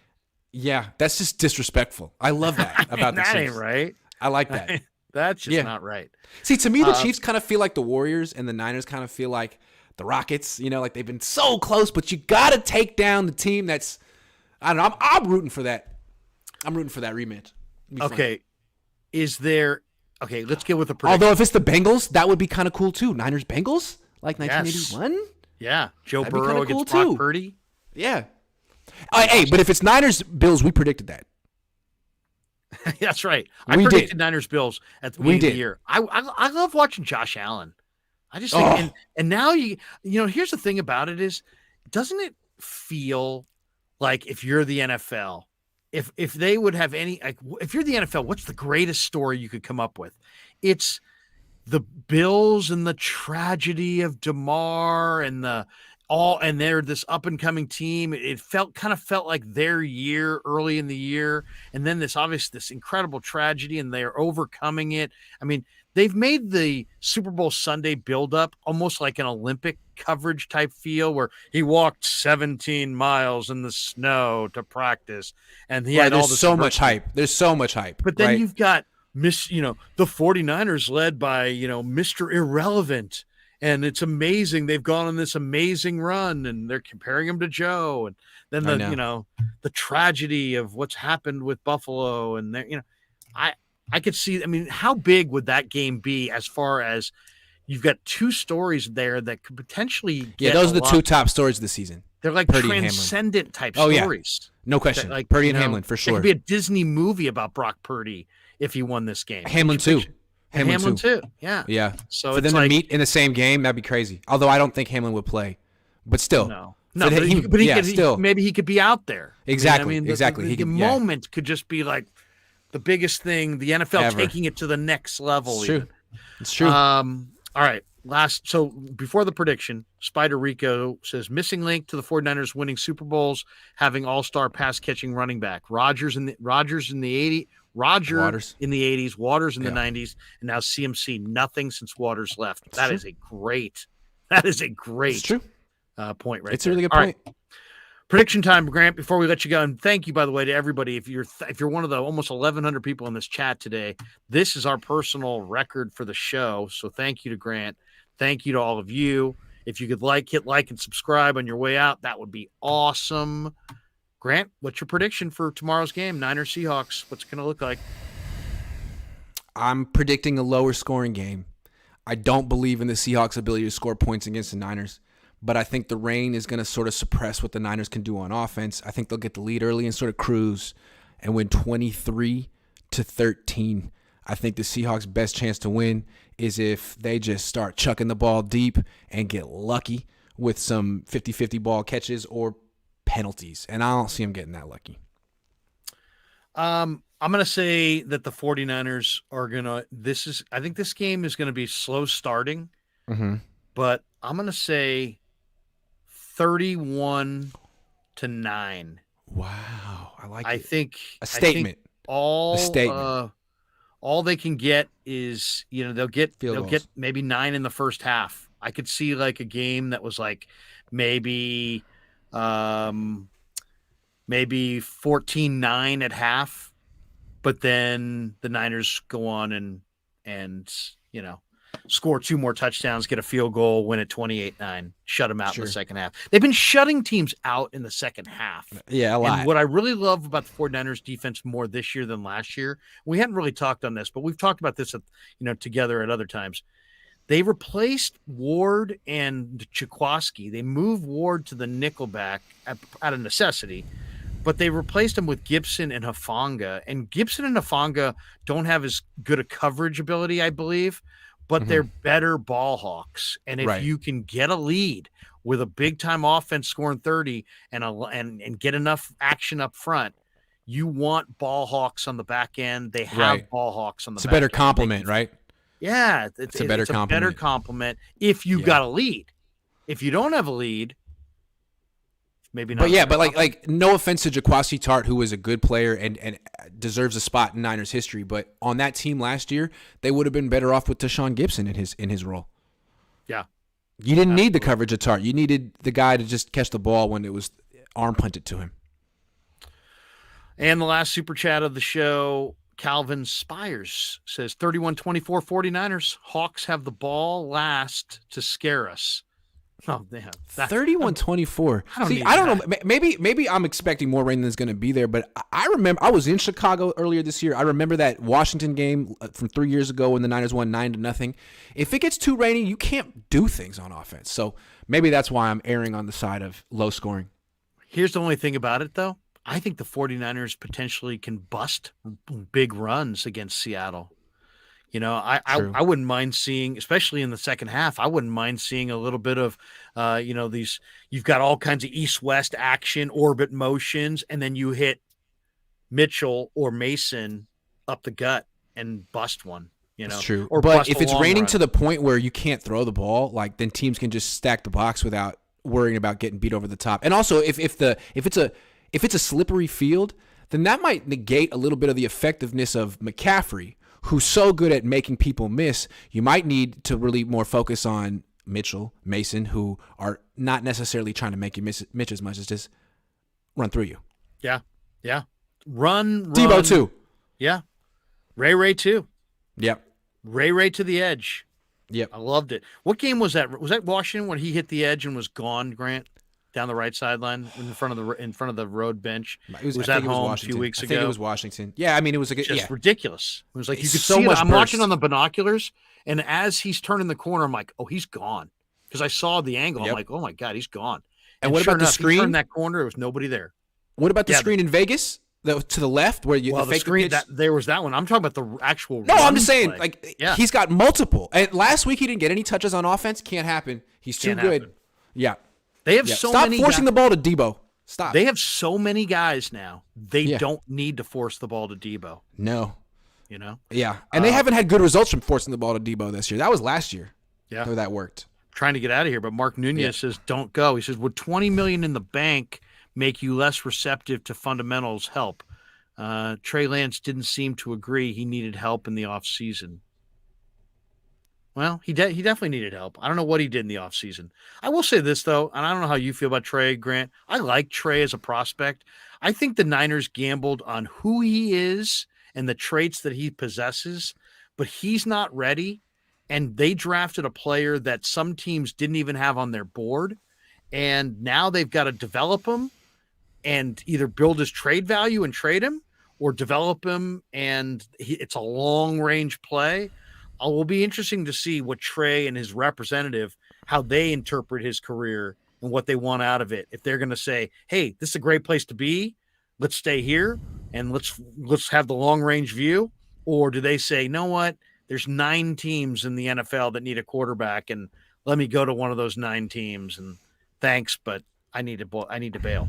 Yeah, that's just disrespectful. I love that about the that Chiefs. Ain't right. I like that. That's just not right. See, to me, the Chiefs kind of feel like the Warriors, and the Niners kind of feel like the Rockets. You know, like they've been so close, but you got to take down the team that's. I don't know. I'm rooting for that. I'm rooting for that rematch. Okay, fun. Is there? Okay, let's get with the prediction. Although if it's the Bengals, that would be kind of cool too. Niners Bengals, like 1981. Yeah, Joe Burrow against Brock Purdy. Yeah. Hey, but if it's Niners Bills, we predicted that. That's right. I predicted Niners Bills at the beginning of the year. I love watching Josh Allen. I just think, and now you know, here's the thing about it is, doesn't it feel like if you're the NFL, if they would have any, like, if you're the NFL, what's the greatest story you could come up with? It's the Bills and the tragedy of DeMar and and they're this up and coming team. It kind of felt like their year early in the year. And then this incredible tragedy, and they're overcoming it. I mean, they've made the Super Bowl Sunday buildup almost like an Olympic coverage type feel, where he walked 17 miles in the snow to practice, and he had all this much hype. There's so much hype. But then you've got the 49ers led by, Mr. Irrelevant, and it's amazing. They've gone on this amazing run, and they're comparing him to Joe, and then the tragedy of what's happened with Buffalo, and I could see. I mean, how big would that game be as far as you've got two stories there that could potentially get those are the two top stories of the season. They're like Purdy transcendent type stories. Yeah. No question. Like Purdy and Hamlin for sure. It could be a Disney movie about Brock Purdy if he won this game. Hamlin too. Hamlin too. Yeah. Yeah. So for them to meet in the same game, that'd be crazy. Although I don't think Hamlin would play, but still. No, but maybe he could be out there. Exactly. The moment could just be like the biggest thing, the NFL ever. Taking it to the next level. It's true. It's true. All right. So before the prediction, Spider Rico says missing link to the 49ers winning Super Bowls, having all-star pass catching running back. Waters in the 80s, Waters in the 90s, and now CMC. Nothing since Waters left. That is a great It's true. point right It's there. A really good point. Right. Prediction time, Grant, before we let you go. And thank you, by the way, to everybody. If you're one of the almost 1,100 people in this chat today, this is our personal record for the show. So thank you to Grant. Thank you to all of you. If you could hit like and subscribe on your way out, that would be awesome. Grant, what's your prediction for tomorrow's game? Niners Seahawks. What's it going to look like? I'm predicting a lower scoring game. I don't believe in the Seahawks' ability to score points against the Niners, but I think the rain is going to sort of suppress what the Niners can do on offense. I think they'll get the lead early and sort of cruise and win 23-13. I think the Seahawks' best chance to win is if they just start chucking the ball deep and get lucky with some 50-50 ball catches or penalties, and I don't see them getting that lucky. I'm going to say that the 49ers are going to I think this game is going to be slow starting, but I'm going to say 31-9. Wow, I like it. I think a statement. All they can get is, they'll get maybe 9 in the first half. I could see like a game that was like maybe 14-9 at half, but then the Niners go on and score 2 more touchdowns, get a field goal, win at 28-9, shut them out in the second half. They've been shutting teams out in the second half. Yeah, a lot. And what I really love about the 49ers defense more this year than last year, we hadn't really talked on this, but we've talked about this together at other times. They replaced Ward and Chikwaski. They moved Ward to the nickelback out of necessity, but they replaced him with Gibson and Hufanga. And Gibson and Hufanga don't have as good a coverage ability, I believe, but they're better ball hawks. And if you can get a lead with a big-time offense scoring 30 and get enough action up front, you want ball hawks on the back end. They have ball hawks on the back end. It's a better compliment, right? Yeah. It's a better compliment if you got a lead. If you don't have a lead, Maybe not. But yeah, but like no offense to Jaquasi Tart, who was a good player and deserves a spot in Niners history, but on that team last year, they would have been better off with Tashawn Gibson in his role. Yeah. You didn't need the coverage of Tart. You needed the guy to just catch the ball when it was arm punted to him. And the last super chat of the show, Calvin Spires says 31-24 49ers. Hawks have the ball last to scare us. Oh, damn. 31-24. I don't know. Maybe I'm expecting more rain than is going to be there, but I remember I was in Chicago earlier this year. I remember that Washington game from 3 years ago when the Niners won 9-0. If it gets too rainy, you can't do things on offense. So maybe that's why I'm erring on the side of low scoring. Here's the only thing about it, though. I think the 49ers potentially can bust big runs against Seattle. You know, I wouldn't mind seeing, especially in the second half, I wouldn't mind seeing a little bit of, you've got all kinds of east-west action, orbit motions, and then you hit Mitchell or Mason up the gut and bust one. You know, that's true. Or but if it's raining to the point where you can't throw the ball, like then teams can just stack the box without worrying about getting beat over the top. And also, if it's a slippery field, then that might negate a little bit of the effectiveness of McCaffrey, who's so good at making people miss. You might need to really more focus on Mitchell, Mason, who are not necessarily trying to make you miss as much as just run through you. Yeah. Run. Debo too. Yeah. Ray too. Yep. Ray to the edge. Yep. I loved it. What game was that? Was that Washington when he hit the edge and was gone, Grant? Down the right sideline in front of the road bench. It was at home a few weeks ago. I think it was Washington. Yeah, I mean it was just ridiculous. It was like you could see it. I'm watching on the binoculars, and as he's turning the corner, I'm like, oh, he's gone. Because I saw the angle. I'm like, oh my God, he's gone. And what about the screen? He turned that corner, there was nobody there. What about the screen in Vegas? To the left where you the screen there was that one. I'm talking about the actual. No, I'm just saying, he's got multiple. And last week he didn't get any touches on offense. Can't happen. He's too good. Yeah. They have so many. Stop forcing the ball to Debo. Stop. They have so many guys now. They don't need to force the ball to Debo. No. You know? Yeah. And they haven't had good results from forcing the ball to Debo this year. That was last year. Yeah. Where that worked. Trying to get out of here, but Mark Nunez says, don't go. He says, would $20 million in the bank make you less receptive to fundamentals help? Trey Lance didn't seem to agree he needed help in the offseason. Well, he definitely needed help. I don't know what he did in the offseason. I will say this, though, and I don't know how you feel about Trey, Grant. I like Trey as a prospect. I think the Niners gambled on who he is and the traits that he possesses, but he's not ready, and they drafted a player that some teams didn't even have on their board, and now they've got to develop him and either build his trade value and trade him or develop him, and it's a long-range play. It will be interesting to see what Trey and his representative, how they interpret his career and what they want out of it. If they're going to say, hey, this is a great place to be, let's stay here and let's have the long range view. Or do they say, you know what, there's 9 teams in the NFL that need a quarterback and let me go to one of those 9 teams and thanks, but I need to bail.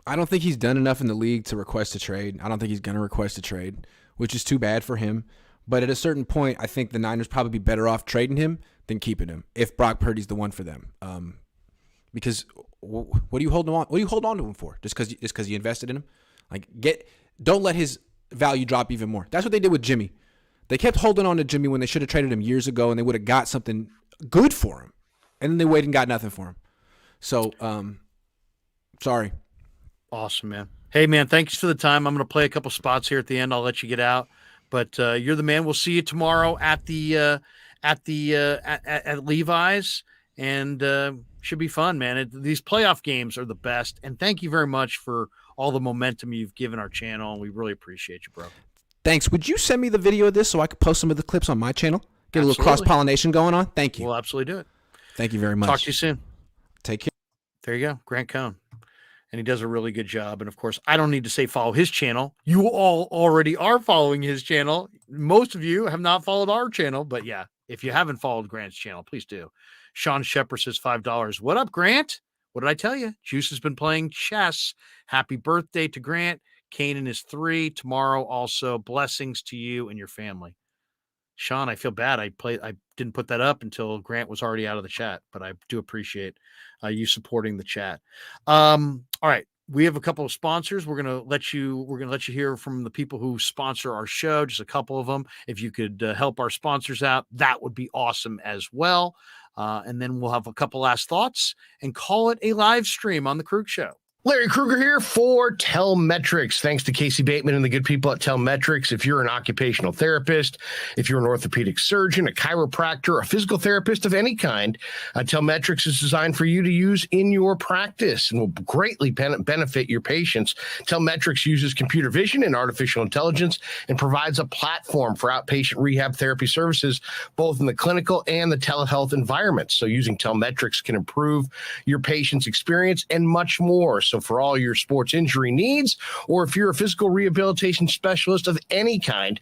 I don't think he's done enough in the league to request a trade. I don't think he's going to request a trade, which is too bad for him. But at a certain point, I think the Niners probably be better off trading him than keeping him if Brock Purdy's the one for them. Because what do you hold on? What do you hold on to him for? Just because you invested in him? Don't let his value drop even more. That's what they did with Jimmy. They kept holding on to Jimmy when they should have traded him years ago, and they would have got something good for him. And then they waited and got nothing for him. So, sorry. Awesome, man. Hey, man, thanks for the time. I'm going to play a couple spots here at the end. I'll let you get out. But you're the man. We'll see you tomorrow at Levi's, and should be fun, man. These playoff games are the best. And thank you very much for all the momentum you've given our channel, and we really appreciate you, bro. Thanks. Would you send me the video of this so I could post some of the clips on my channel? Get a little cross-pollination going on? Thank you. We'll absolutely do it. Thank you very much. Talk to you soon. Take care. There you go, Grant Cohn. And he does a really good job. And, of course, I don't need to say follow his channel. You all already are following his channel. Most of you have not followed our channel. But, yeah, if you haven't followed Grant's channel, please do. Sean Shepard says $5. What up, Grant? What did I tell you? Juice has been playing chess. Happy birthday to Grant. Kanan is 3. Tomorrow also. Blessings to you and your family. Sean, I feel bad. I didn't put that up until Grant was already out of the chat, but I do appreciate you supporting the chat. All right. We have a couple of sponsors. We're gonna let you hear from the people who sponsor our show, just a couple of them. If you could help our sponsors out, that would be awesome as well. And then we'll have a couple last thoughts and call it a live stream on the Krueg Show. Larry Krueger here for Telmetrics. Thanks to Casey Bateman and the good people at Telmetrics. If you're an occupational therapist, if you're an orthopedic surgeon, a chiropractor, a physical therapist of any kind, Telmetrics is designed for you to use in your practice and will greatly benefit your patients. Telmetrics uses computer vision and artificial intelligence and provides a platform for outpatient rehab therapy services, both in the clinical and the telehealth environments. So using Telmetrics can improve your patient's experience and much more. So for all your sports injury needs, or if you're a physical rehabilitation specialist of any kind,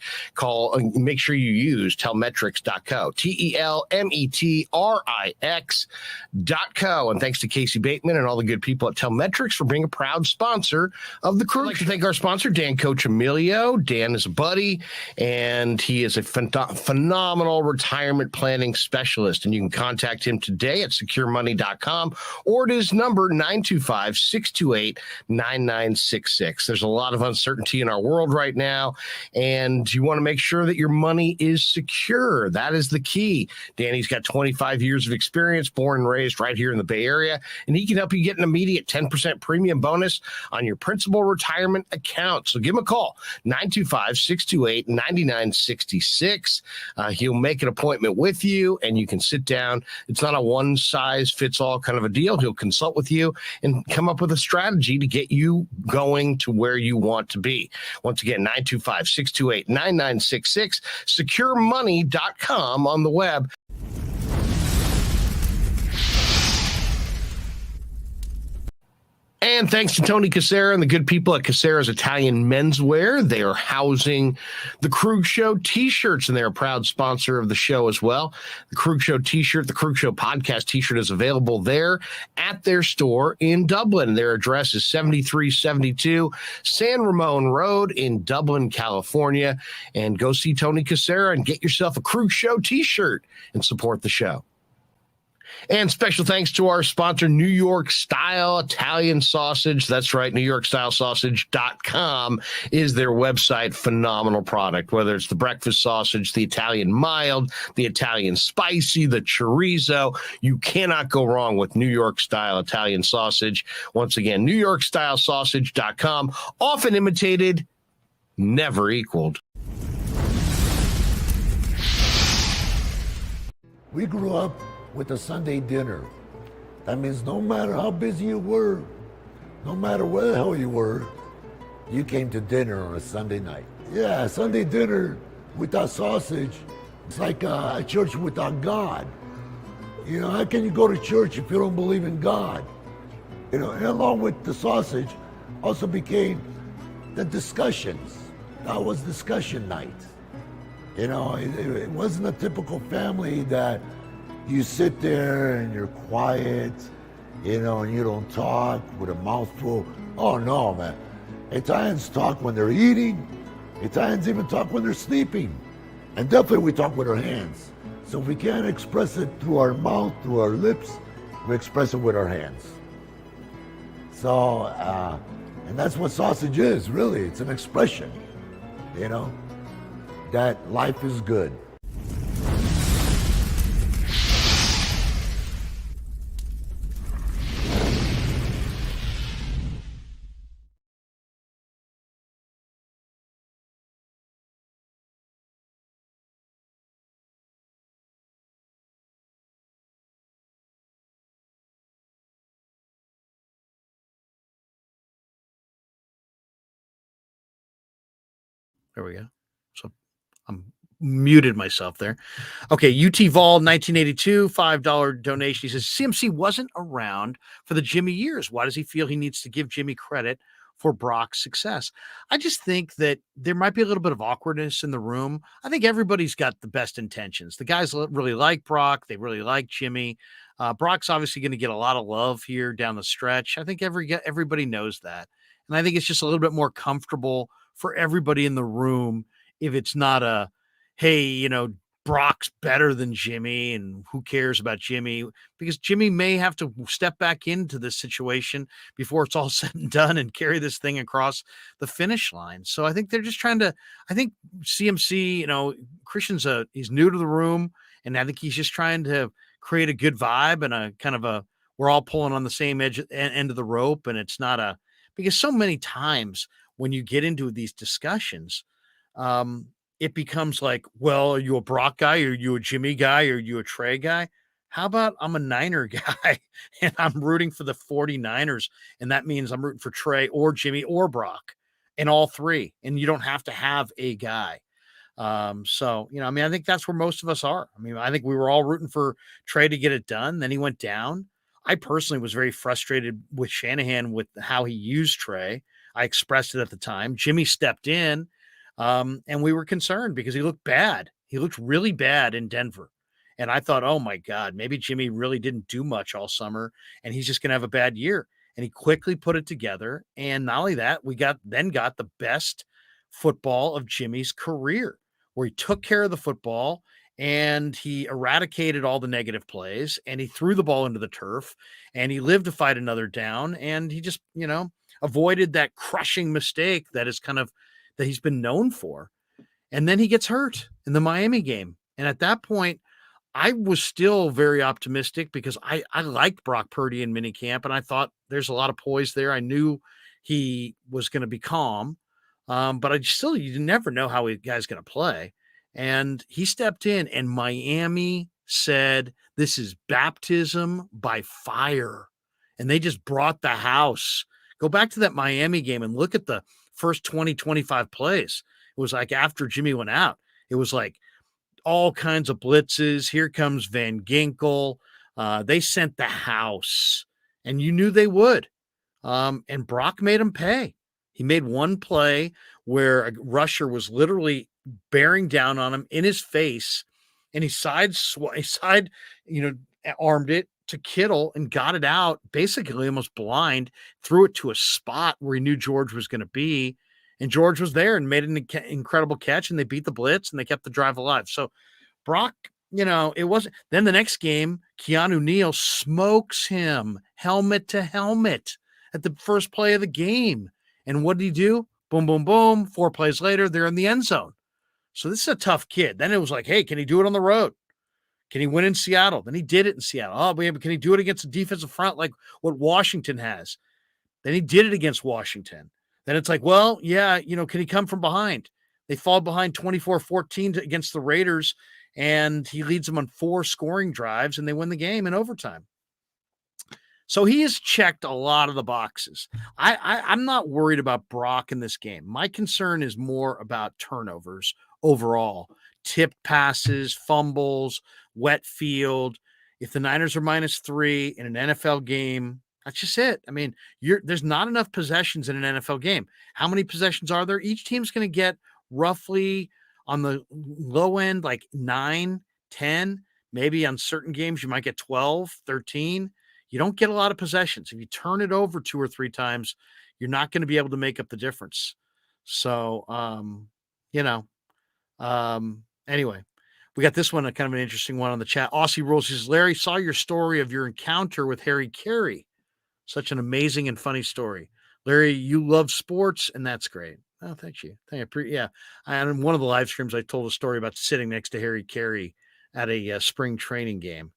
make sure you use telmetrics.co, Telmetrix.co. And thanks to Casey Bateman and all the good people at Telmetrics for being a proud sponsor of the Crew. I'd like to thank our sponsor, Dan Coach Emilio. Dan is a buddy, and he is a phenomenal retirement planning specialist. And you can contact him today at securemoney.com or at his number, 925-628-9966. There's a lot of uncertainty in our world right now, and you want to make sure that your money is secure. That is the key. Danny's got 25 years of experience, born and raised right here in the Bay Area, and he can help you get an immediate 10% premium bonus on your principal retirement account. So give him a call, 925-628-9966. He'll make an appointment with you, and you can sit down. It's not a one-size-fits-all kind of a deal. He'll consult with you and come up with a strategy to get you going to where you want to be. Once again, 925-628-9966, securemoney.com on the web. And thanks to Tony Casera and the good people at Casera's Italian Menswear. They are housing the Krueg Show t-shirts, and they're a proud sponsor of the show as well. The Krueg Show t-shirt, the Krueg Show podcast t-shirt is available there at their store in Dublin. Their address is 7372 San Ramon Road in Dublin, California. And go see Tony Casera and get yourself a Krueg Show t-shirt and support the show. And special thanks to our sponsor, New York Style Italian Sausage. That's right, NewYorkStyleSausage.com is their website. Phenomenal product, whether it's the breakfast sausage, the Italian mild, the Italian spicy, the chorizo. You cannot go wrong with New York Style Italian Sausage. Once again, NewYorkStyleSausage.com. Often imitated, never equaled. We grew up with a Sunday dinner. That means no matter how busy you were, no matter where the hell you were, you came to dinner on a Sunday night. Yeah, Sunday dinner without sausage, it's like a church without God. You know, how can you go to church if you don't believe in God? You know, and along with the sausage also became the discussions. That was discussion night. You know, it wasn't a typical family that you sit there and you're quiet, you know, and you don't talk with a mouthful. Oh no, man. Italians talk when they're eating. Italians even talk when they're sleeping. And definitely we talk with our hands. So if we can't express it through our mouth, through our lips, we express it with our hands. So, and that's what sausage is, really. It's an expression, you know, that life is good. There we go. So I'm muted myself there. Okay, UT Vol 1982, $5 donation. He says CMC wasn't around for the Jimmy years. Why does he feel he needs to give Jimmy credit for Brock's success? I just think that there might be a little bit of awkwardness in the room. I think everybody's got the best intentions. The guys really like Brock. They really like Jimmy. Brock's obviously going to get a lot of love here down the stretch. I think everybody knows that. And I think it's just a little bit more comfortable for everybody in the room if it's not a, hey, you know, Brock's better than Jimmy and who cares about Jimmy, because Jimmy may have to step back into this situation before it's all said and done and carry this thing across the finish line. So I think they're just trying to, I think CMC, Christian's he's new to the room, and I think he's just trying to create a good vibe and a kind of we're all pulling on the same end of the rope. And it's not because so many times when you get into these discussions, it becomes like, well, are you a Brock guy? Are you a Jimmy guy? Are you a Trey guy? How about I'm a Niner guy and I'm rooting for the 49ers. And that means I'm rooting for Trey or Jimmy or Brock and all three. And you don't have to have a guy. So, I think that's where most of us are. I think we were all rooting for Trey to get it done. Then he went down. I personally was very frustrated with Shanahan with how he used Trey. I expressed it at the time. Jimmy stepped in. And we were concerned because he looked bad. He looked really bad in Denver. And I thought, oh my God, maybe Jimmy really didn't do much all summer and he's just going to have a bad year. And he quickly put it together. And not only that, we got the best football of Jimmy's career, where he took care of the football and he eradicated all the negative plays and he threw the ball into the turf and he lived to fight another down. And he just, avoided that crushing mistake that he's been known for. And then he gets hurt in the Miami game. And at that point, I was still very optimistic because I liked Brock Purdy in minicamp, and I thought there's a lot of poise there. I knew he was going to be calm, but you never know how a guy's going to play. And he stepped in, and Miami said, this is baptism by fire. And they just brought the house. Go back to that Miami game and look at the first 20, 25 plays. It was like after Jimmy went out, it was like all kinds of blitzes. Here comes Van Ginkel. They sent the house, and you knew they would. And Brock made him pay. He made one play where a rusher was literally bearing down on him in his face, and he armed it to Kittle and got it out, basically almost blind, threw it to a spot where he knew George was going to be. And George was there and made an incredible catch, and they beat the blitz and they kept the drive alive. So Brock, it wasn't. Then the next game, Keanu Neal smokes him helmet to helmet at the first play of the game. And what did he do? Boom, boom, boom. 4 plays later, they're in the end zone. So this is a tough kid. Then it was like, hey, can he do it on the road? Can he win in Seattle? Then he did it in Seattle. Oh, but can he do it against a defensive front like what Washington has? Then he did it against Washington. Then it's like, well, yeah, can he come from behind? They fall behind 24-14 against the Raiders, and he leads them on 4 scoring drives, and they win the game in overtime. So he has checked a lot of the boxes. I'm not worried about Brock in this game. My concern is more about turnovers overall, tipped passes, fumbles, wet field. If the Niners are -3 in an NFL game, that's just it. There's not enough possessions in an NFL game. How many possessions are there? Each team's going to get roughly on the low end, like 9, 10, maybe on certain games, you might get 12, 13. You don't get a lot of possessions. If you turn it over 2 or 3 times, you're not going to be able to make up the difference. So, anyway, we got this one, a kind of an interesting one on the chat. Aussie Rules says, Larry, saw your story of your encounter with Harry Carey. Such an amazing and funny story. Larry, you love sports, and that's great. Oh, thank you. Yeah. And one of the live streams, I told a story about sitting next to Harry Carey at a spring training game,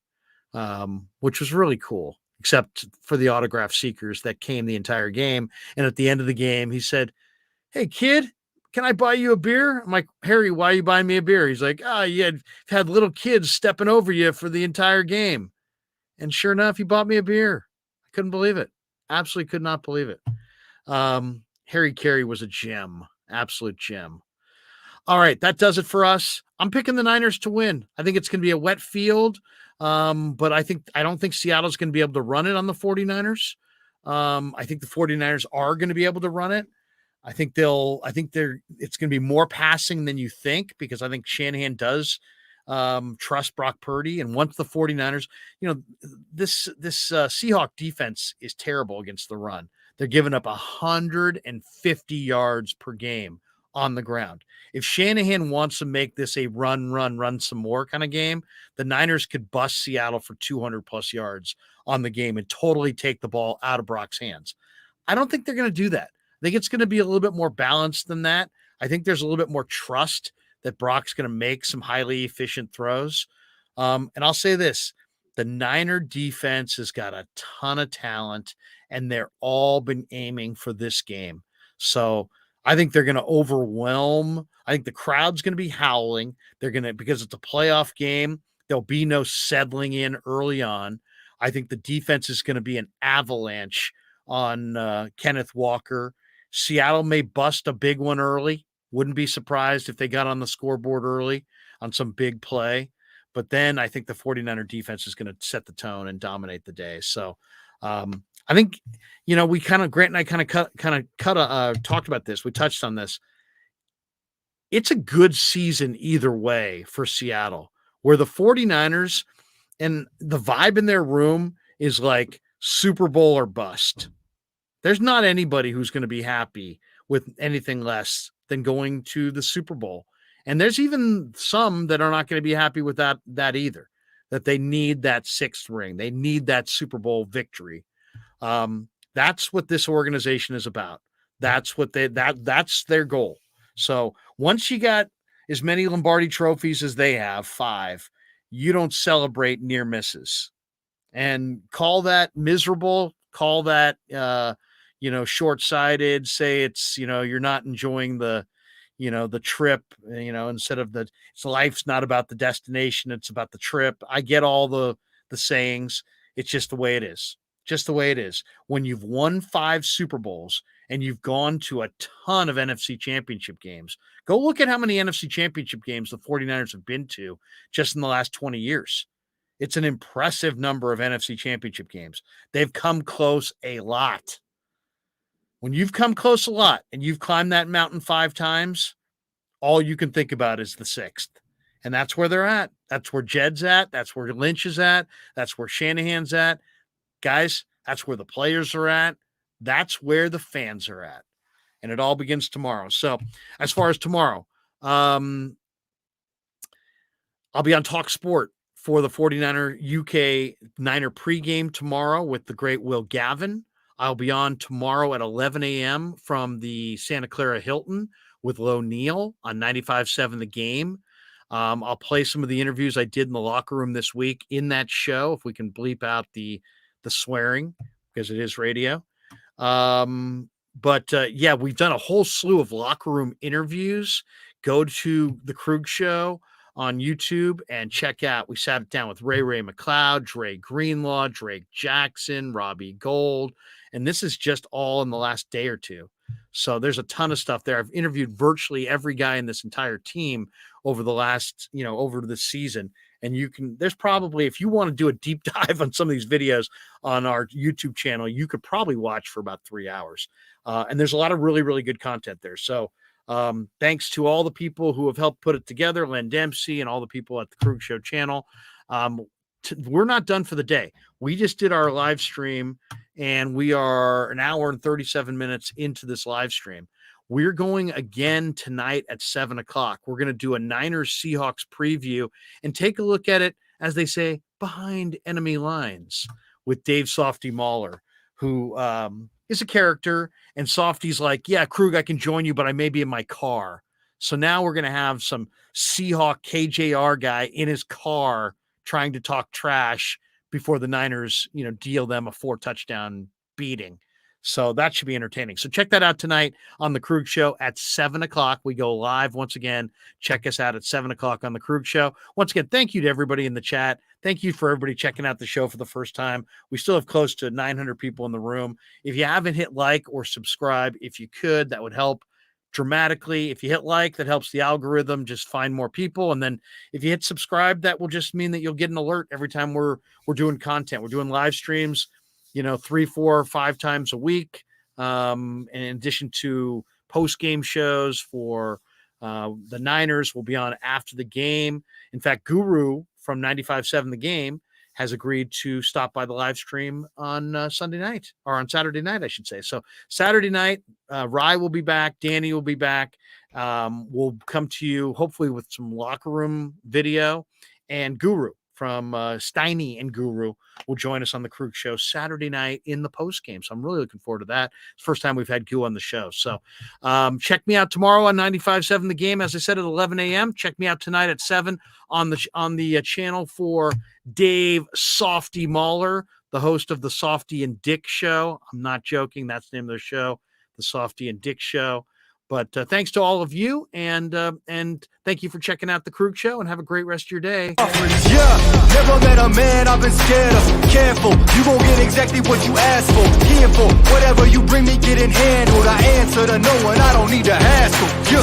which was really cool, except for the autograph seekers that came the entire game. And at the end of the game, he said, hey, kid, can I buy you a beer? I'm like, Harry, why are you buying me a beer? He's like, you've had little kids stepping over you for the entire game. And sure enough, he bought me a beer. I couldn't believe it. Absolutely could not believe it. Harry Carey was a gem, absolute gem. All right, that does it for us. I'm picking the Niners to win. I think it's going to be a wet field, but I don't think Seattle's going to be able to run it on the 49ers. I think the 49ers are going to be able to run it. I think it's going to be more passing than you think, because I think Shanahan does trust Brock Purdy. And once the 49ers, this Seahawk defense is terrible against the run. They're giving up 150 yards per game on the ground. If Shanahan wants to make this a run some more kind of game, the Niners could bust Seattle for 200 plus yards on the game and totally take the ball out of Brock's hands. I don't think they're going to do that. I think it's going to be a little bit more balanced than that. I think there's a little bit more trust that Brock's going to make some highly efficient throws. And I'll say this, the Niner defense has got a ton of talent, and they're all been aiming for this game. So I think they're going to overwhelm. I think the crowd's going to be howling. They're going to, because it's a playoff game, there'll be no settling in early on. I think the defense is going to be an avalanche on Kenneth Walker. Seattle may bust a big one early. Wouldn't be surprised if they got on the scoreboard early on some big play. But then I think the 49er defense is going to set the tone and dominate the day. So I think, we kind of, Grant and I talked about this. We touched on this. It's a good season either way for Seattle, where the 49ers and the vibe in their room is like Super Bowl or bust. There's not anybody who's going to be happy with anything less than going to the Super Bowl. And there's even some that are not going to be happy with that either, that they need that sixth ring. They need that Super Bowl victory. That's what this organization is about. That's what that's their goal. So once you got as many Lombardi trophies as they have, 5, you don't celebrate near misses. And call that miserable, call that, short-sighted, say it's, you're not enjoying the trip, instead of it's life's not about the destination, it's about the trip. I get all the sayings. It's just the way it is. Just the way it is. When you've won 5 Super Bowls and you've gone to a ton of NFC Championship games, go look at how many NFC Championship games the 49ers have been to just in the last 20 years. It's an impressive number of NFC Championship games. They've come close a lot. When you've come close a lot and you've climbed that mountain 5 times, all you can think about is the 6th. And that's where they're at. That's where Jed's at. That's where Lynch is at. That's where Shanahan's at. Guys, that's where the players are at. That's where the fans are at. And it all begins tomorrow. So as far as tomorrow, I'll be on Talk Sport for the 49er UK Niner pregame tomorrow with the great Will Gavin. I'll be on tomorrow at 11 a.m. from the Santa Clara Hilton with Lo Neal on 95.7 The Game. I'll play some of the interviews I did in the locker room this week in that show, if we can bleep out the swearing, because it is radio. But we've done a whole slew of locker room interviews. Go to the Krueg Show on YouTube and check out. We sat down with Ray McLeod, Dre Greenlaw, Drake Jackson, Robbie Gold, and this is just all in the last day or two. So there's a ton of stuff there. I've interviewed virtually every guy in this entire team over the last, over this season. And there's probably, if you want to do a deep dive on some of these videos on our YouTube channel, you could probably watch for about 3 hours. And there's a lot of really, really good content there. So thanks to all the people who have helped put it together, Len Dempsey and all the people at the Krueg Show channel. We're not done for the day. We just did our live stream, and we are an hour and 37 minutes into this live stream. We're going again tonight at 7 o'clock. We're going to do a Niners Seahawks preview and take a look at it, as they say, behind enemy lines with Dave Softy Mahler, who is a character. And Softy's like, yeah, Krueg, I can join you, but I may be in my car. So now we're going to have some Seahawk KJR guy in his car trying to talk trash before the Niners, deal them a 4-touchdown beating. So that should be entertaining. So check that out tonight on the Krueg Show at 7 o'clock. We go live once again. Check us out at 7 o'clock on the Krueg Show. Once again, thank you to everybody in the chat. Thank you for everybody checking out the show for the first time. We still have close to 900 people in the room. If you haven't hit like or subscribe, if you could, that would help dramatically. If you hit like, that helps the algorithm just find more people. And then if you hit subscribe, that will just mean that you'll get an alert every time we're doing content. We're doing live streams, 3, 4, 5 times a week. In addition to post-game shows for the Niners, will be on after the game. In fact, Guru from 95.7 The Game has agreed to stop by the live stream on Sunday night, or on Saturday night, I should say. So Saturday night, Rye will be back. Danny will be back. We'll come to you hopefully with some locker room video, and Guru from Steiny and Guru will join us on the Krueg show Saturday night in the post game. So I'm really looking forward to that. It's the first time we've had Goo on the show. So check me out tomorrow on 95.7 The Game, as I said, at 11 a.m. Check me out tonight at 7 on the channel for Dave Softy Mahler, the host of the Softy and Dick show. I'm not joking. That's the name of their show, the Softy and Dick show. But thanks to all of you, and thank you for checking out the Krueg show, and have a great rest of your day. Yeah, never met a man I've been scared of. Careful, you gon' get exactly what you asked for. Here for whatever you bring me, getting handled. I answer to no one, I don't need to hassle. Yeah.